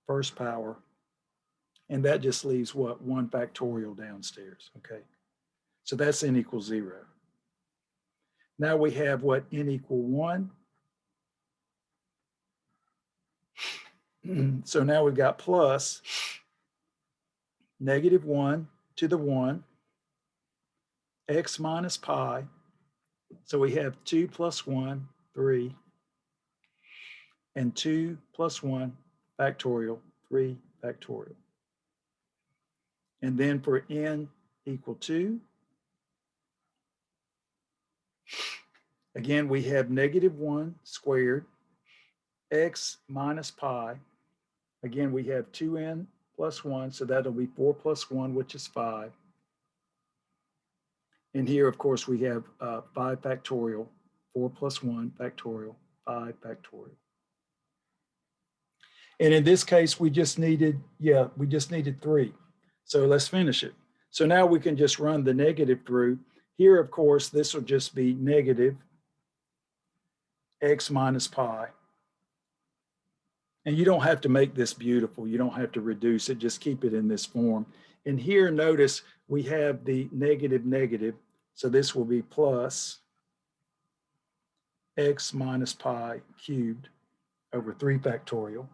first power. And that just leaves what? 1 factorial downstairs. Okay. So that's n equals 0. Now we have what? N equal 1. So now we've got plus -1 to the 1, x minus pi. So we have 2 plus 1, 3, and 2 plus 1 factorial, 3 factorial. And then for n equal 2, Again, we have -1 squared, x minus pi. Again, we have 2n plus 1, so that'll be 4 plus 1, which is 5. And here, of course, we have 5 factorial, 4 plus 1 factorial, 5 factorial. And in this case, we just needed 3. So let's finish it. So now we can just run the negative through. Here, of course, this will just be negative x minus pi. And you don't have to make this beautiful. You don't have to reduce it. Just keep it in this form. And here, notice we have the negative negative. So this will be plus x minus pi cubed over 3 factorial.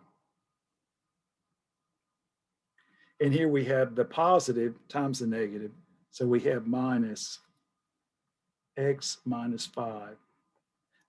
And here we have the positive times the negative. So we have minus x minus 5.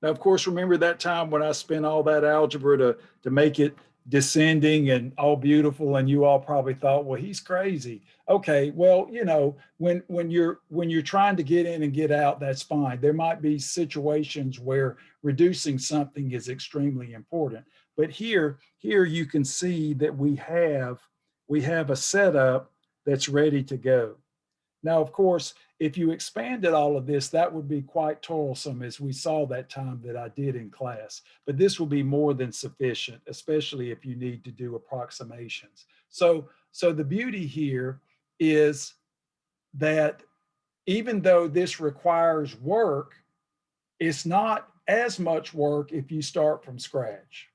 Now, of course, remember that time when I spent all that algebra to make it descending and all beautiful, and you all probably thought, well, he's crazy. Okay, well, you know, when you're trying to get in and get out, that's fine. There might be situations where reducing something is extremely important. But here you can see that we have a setup that's ready to go. Now, of course, if you expanded all of this, that would be quite toilsome, as we saw that time that I did in class. But this will be more than sufficient, especially if you need to do approximations. So the beauty here is that even though this requires work, it's not as much work if you start from scratch.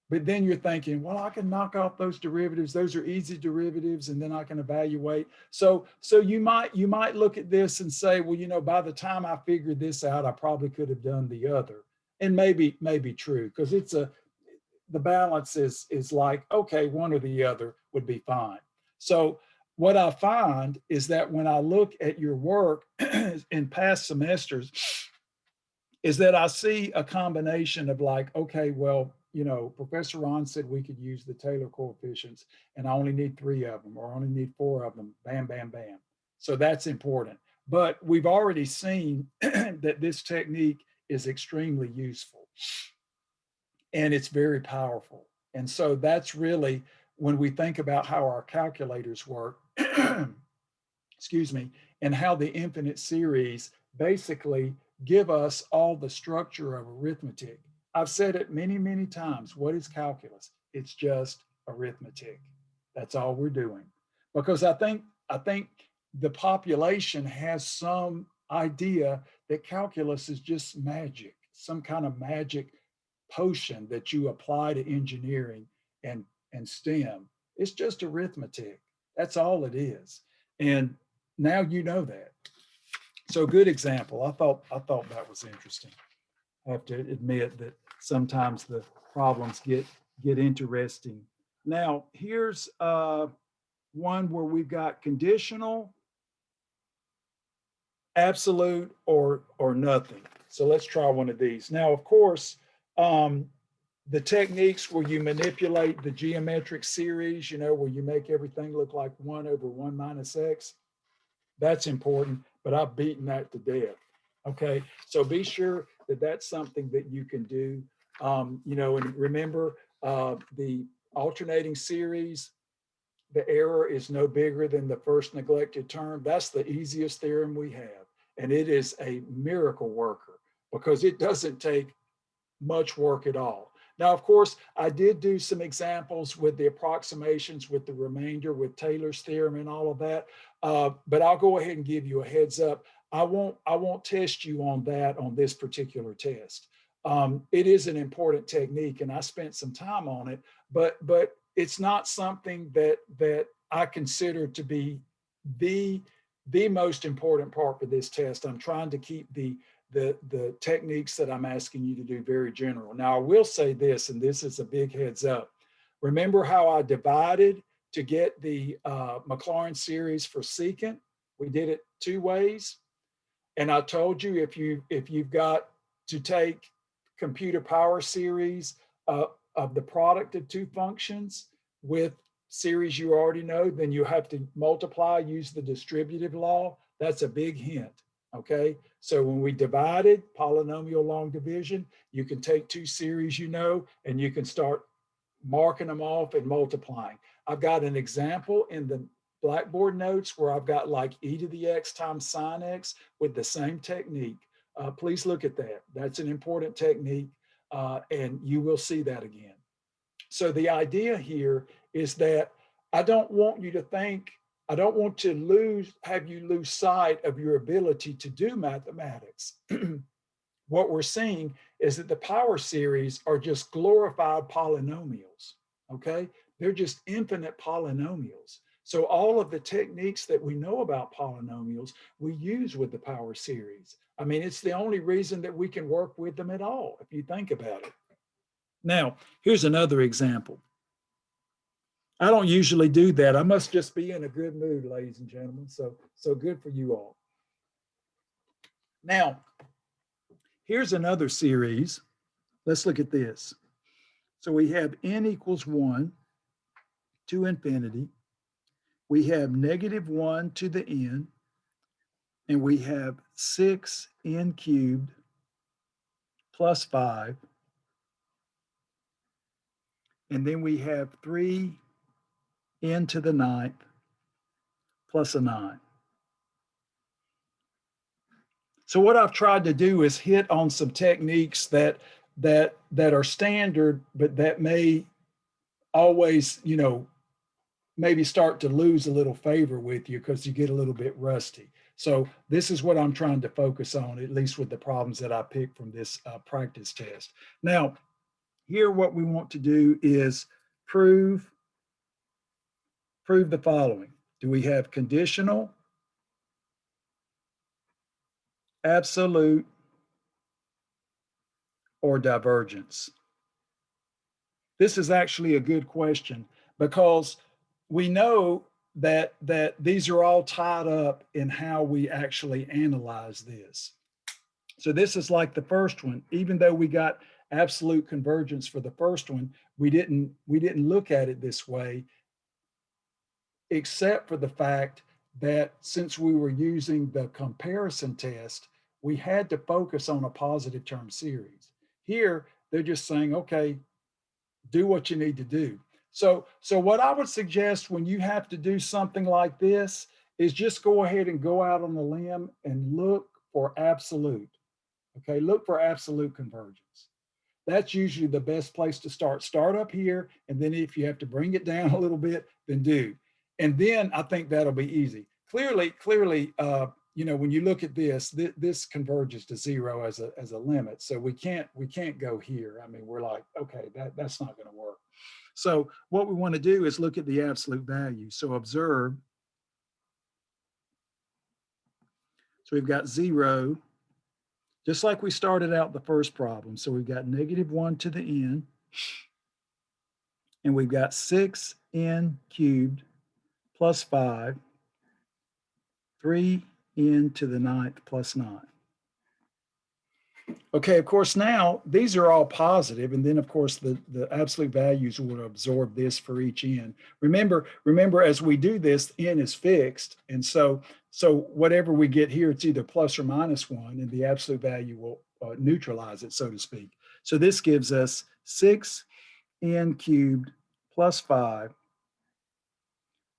But then you're thinking, well, I can knock off those derivatives. Those are easy derivatives, and then I can evaluate. So you might look at this and say, well, you know, by the time I figured this out, I probably could have done the other. And maybe true, because the balance is like, okay, one or the other would be fine. So what I find is that when I look at your work in past semesters, is that I see a combination of like, okay, well, you know, Professor Ron said we could use the Taylor coefficients, and I only need 3 of them, or I only need 4 of them, bam, bam, bam. So that's important. But we've already seen that this technique is extremely useful, and it's very powerful. And so that's really, when we think about how our calculators work, excuse me, and how the infinite series basically give us all the structure of arithmetic. I've said it many, many times. What is calculus? It's just arithmetic. That's all we're doing. Because I think the population has some idea that calculus is just magic, some kind of magic potion that you apply to engineering and STEM. It's just arithmetic. That's all it is. And now you know that. So good example. I thought that was interesting. I have to admit that sometimes the problems get interesting. Now, here's one where we've got conditional, absolute, or nothing. So let's try one of these. Now, of course, the techniques where you manipulate the geometric series, you know, where you make everything look like 1 over 1 minus x, that's important, but I've beaten that to death. Okay, so be sure that that's something that you can do. You know, and remember the alternating series, the error is no bigger than the first neglected term. That's the easiest theorem we have. And it is a miracle worker because it doesn't take much work at all. Now, of course, I did do some examples with the approximations with the remainder, with Taylor's theorem and all of that. But I'll go ahead and give you a heads up. I won't test you on that on this particular test. It is an important technique, and I spent some time on it, but it's not something that I consider to be the most important part for this test. I'm trying to keep the techniques that I'm asking you to do very general. Now, I will say this, and this is a big heads up. Remember how I divided to get the Maclaurin series for secant? We did it 2 ways. And I told you if you've got to take computer power series of the product of 2 functions with series you already know, then you have to multiply, use the distributive law. That's a big hint. Okay, so when we divided polynomial long division, you can take two series, and you can start marking them off and multiplying. I've got an example in the Blackboard notes where I've got like e to the x times sine x with the same technique. Please look at that. That's an important technique, and you will see that again. So the idea here is that I don't want you to think, I don't want to have you lose sight of your ability to do mathematics. What we're seeing is that the power series are just glorified polynomials, okay? They're just infinite polynomials. So all of the techniques that we know about polynomials, we use with the power series. I mean, it's the only reason that we can work with them at all, if you think about it. Now, here's another example. I don't usually do that. I must just be in a good mood, ladies and gentlemen. So good for you all. Now, here's another series. Let's look at this. So we have n equals 1 to infinity. We have -1 to the n. And we have 6n cubed plus 5. And then we have 3n to the 9th plus a 9. So what I've tried to do is hit on some techniques that are standard, but that may always, maybe start to lose a little favor with you because you get a little bit rusty. So this is what I'm trying to focus on, at least with the problems that I picked from this practice test. Now, here what we want to do is prove the following. Do we have conditional, absolute, or divergence? This is actually a good question because we know that these are all tied up in how we actually analyze this. So this is like the first one. Even though we got absolute convergence for the first one, we didn't look at it this way, except for the fact that since we were using the comparison test, we had to focus on a positive term series. Here, they're just saying, okay, do what you need to do. So what I would suggest when you have to do something like this is just go ahead and go out on the limb and look for absolute. Okay, look for absolute convergence. That's usually the best place to start. Start up here, and then if you have to bring it down a little bit, then do. And then I think that'll be easy. Clearly, when you look at this, this converges to 0 as a limit. So we can't go here. I mean, we're like, okay, that's not going to work. So what we want to do is look at the absolute value. So observe. So we've got 0, just like we started out the first problem. So we've got -1 to the n, and we've got 6n cubed plus 5, 3n to the 9th plus 9. Okay, of course, now these are all positive, and then of course the absolute values will absorb this for each n. Remember, as we do this, n is fixed, and so whatever we get here, it's either plus or minus 1, and the absolute value will neutralize it, so to speak. So this gives us 6n cubed plus 5,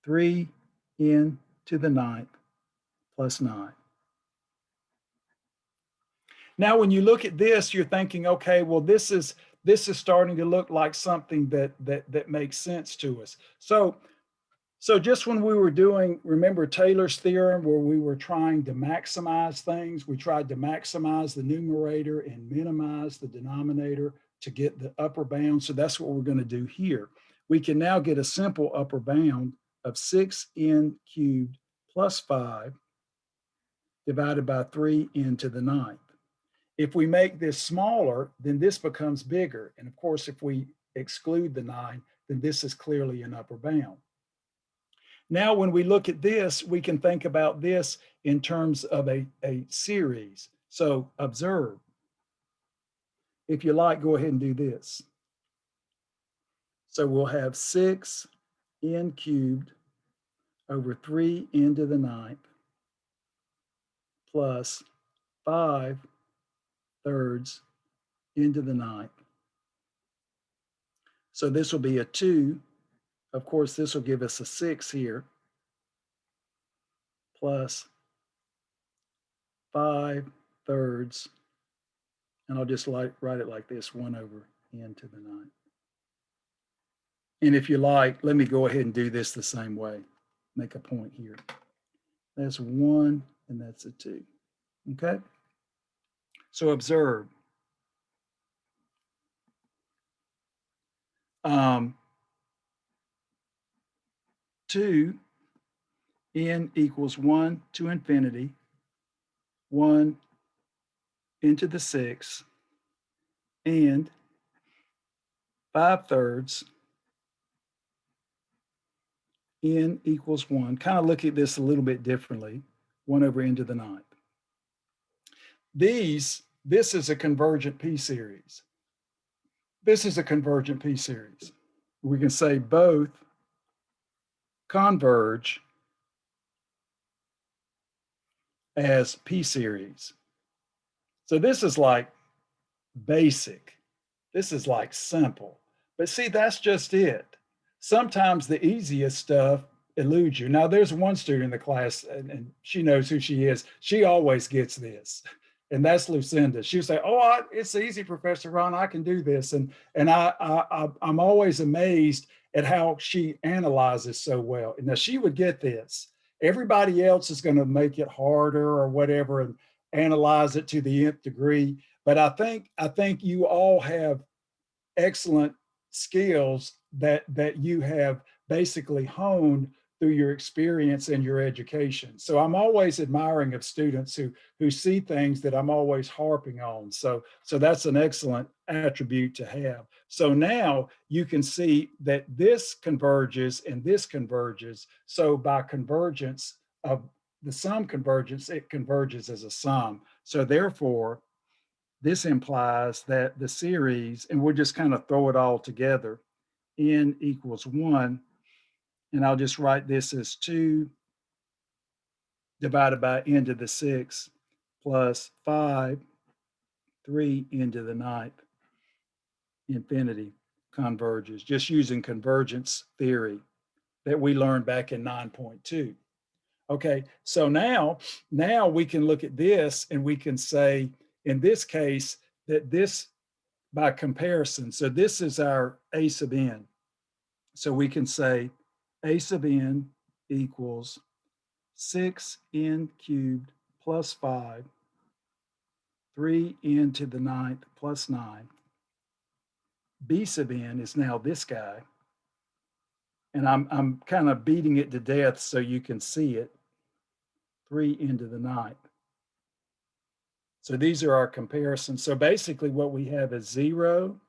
3n to the 9th plus 9. Now, when you look at this, you're thinking, okay, well, this is starting to look like something that makes sense to us. So just when we were doing, remember Taylor's theorem, where we were trying to maximize things, we tried to maximize the numerator and minimize the denominator to get the upper bound. So that's what we're going to do here. We can now get a simple upper bound of 6n cubed plus 5 divided by 3n to the 9th. If we make this smaller, then this becomes bigger. And of course, if we exclude the 9, then this is clearly an upper bound. Now, when we look at this, we can think about this in terms of a series. So observe. If you like, go ahead and do this. So we'll have 6n cubed over 3n to the 9th plus 5/3 into the 9th. So this will be a 2. Of course, this will give us a 6 here, plus 5/3, and I'll just write it like this, 1/n to the 9th. And if you like, let me go ahead and do this the same way. Make a point here. That's 1 and that's a 2. Okay? So observe. 2, n equals 1 to infinity, 1 into the 6, and 5/3 n equals 1. Kind of look at this a little bit differently, 1/n to the 9th. This is a convergent p-series. This is a convergent p-series. We can say both converge as p-series. So this is like basic. This is like simple. But see, that's just it. Sometimes the easiest stuff eludes you. Now, there's one student in the class, and she knows who she is. She always gets this, and that's Lucinda. She'll say, "Oh, it's easy, Professor Ron. I can do this." And I'm always amazed at how she analyzes so well. Now, she would get this. Everybody else is going to make it harder or whatever and analyze it to the nth degree. But I think you all have excellent skills that you have basically honed through your experience and your education. So I'm always admiring of students who see things that I'm always harping on. So that's an excellent attribute to have. So now you can see that this converges and this converges. So by convergence of the sum convergence, it converges as a sum. So therefore, this implies that the series, and we'll just kind of throw it all together, n equals 1, and I'll just write this as 2 divided by n to the 6 plus 5, 3n to the 9th, infinity converges, just using convergence theory that we learned back in 9.2. Okay, so now we can look at this and we can say, in this case, that this by comparison, so this is our a sub n. So we can say a sub n equals 6n cubed plus 5, 3n to the 9th plus 9. B sub n is now this guy. And I'm kind of beating it to death so you can see it. 3n to the 9th. So these are our comparisons. So basically what we have is 0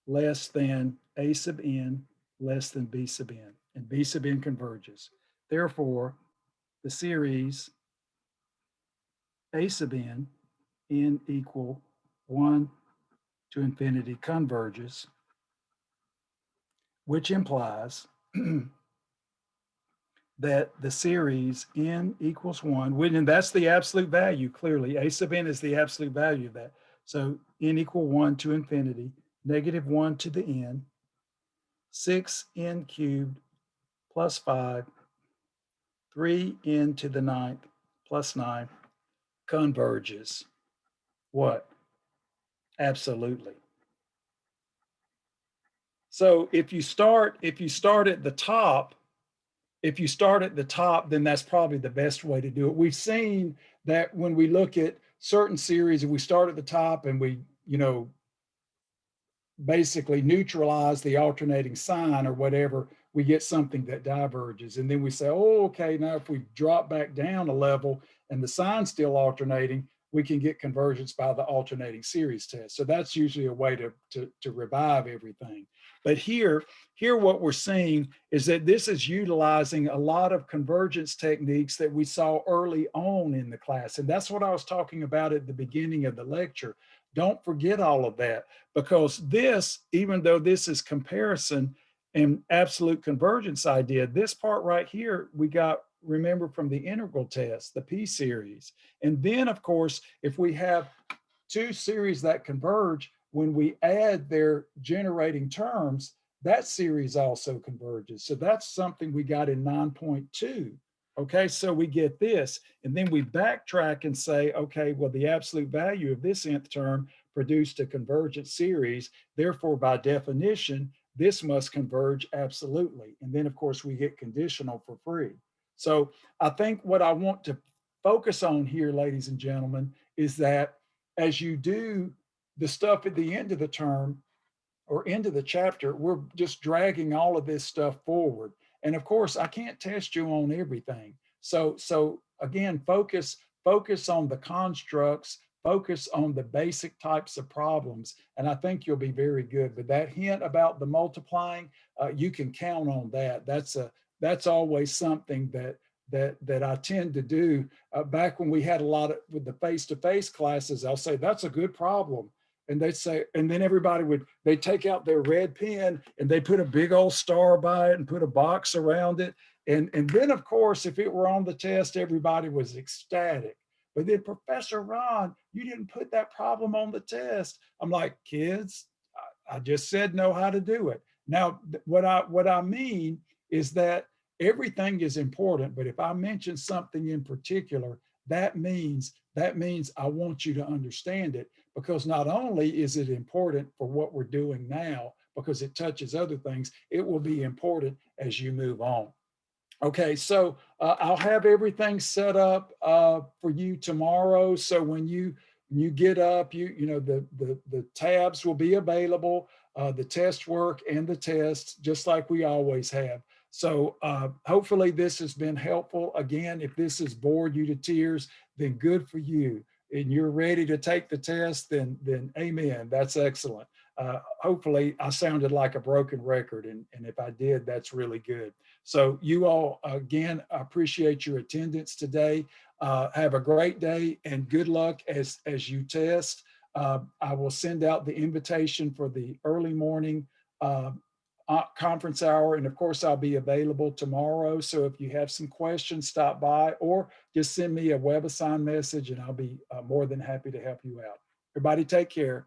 less than a sub n less than b sub n, and b sub n converges. Therefore, the series a sub n equal 1 to infinity converges, which implies that the series n equals 1, and that's the absolute value, clearly. A sub n is the absolute value of that. So n equal 1 to infinity, negative 1 to the n, 6n cubed plus 5, 3n to the 9th plus 9 converges. What? Absolutely. So if you start at the top, then that's probably the best way to do it. We've seen that when we look at certain series, if we start at the top and we, basically neutralize the alternating sign or whatever, we get something that diverges. And then we say, oh, okay, now if we drop back down a level and the sign's still alternating, we can get convergence by the alternating series test. So that's usually a way to revive everything. But here what we're seeing is that this is utilizing a lot of convergence techniques that we saw early on in the class. And that's what I was talking about at the beginning of the lecture. Don't forget all of that, because this, even though this is comparison and absolute convergence idea, this part right here, we got remember from the integral test, the P series. And then of course, if we have two series that converge, when we add their generating terms, that series also converges. So that's something we got in 9.2. Okay, so we get this, and then we backtrack and say, okay, well, the absolute value of this nth term produced a convergent series. Therefore, by definition, this must converge absolutely. And then, of course, we get conditional for free. So I think what I want to focus on here, ladies and gentlemen, is that as you do the stuff at the end of the term or end of the chapter, we're just dragging all of this stuff forward. And of course, I can't test you on everything. So again, focus on the constructs, focus on the basic types of problems, and I think you'll be very good. But that hint about the multiplying, you can count on that. That's always something that I tend to do. Back when we had a lot of with the face-to-face classes, I'll say that's a good problem. And they'd say, and then everybody they'd take out their red pen and they put a big old star by it and put a box around it. And then of course, if it were on the test, everybody was ecstatic. But then Professor Ron, you didn't put that problem on the test. I'm like, kids, I just said know how to do it. Now, what I mean is that everything is important, but if I mention something in particular, that means I want you to understand it, because not only is it important for what we're doing now, because it touches other things, it will be important as you move on. Okay, so I'll have everything set up for you tomorrow. So when you get up, the tabs will be available, the test work and the tests, just like we always have. So hopefully this has been helpful. Again, if this has bored you to tears, then good for you. And you're ready to take the test, then amen. That's excellent. Hopefully I sounded like a broken record, and if I did, that's really good. So you all, again, I appreciate your attendance today. Have a great day and good luck as you test. I will send out the invitation for the early morning conference hour. And of course, I'll be available tomorrow. So if you have some questions, stop by or just send me a WebAssign message and I'll be more than happy to help you out. Everybody take care.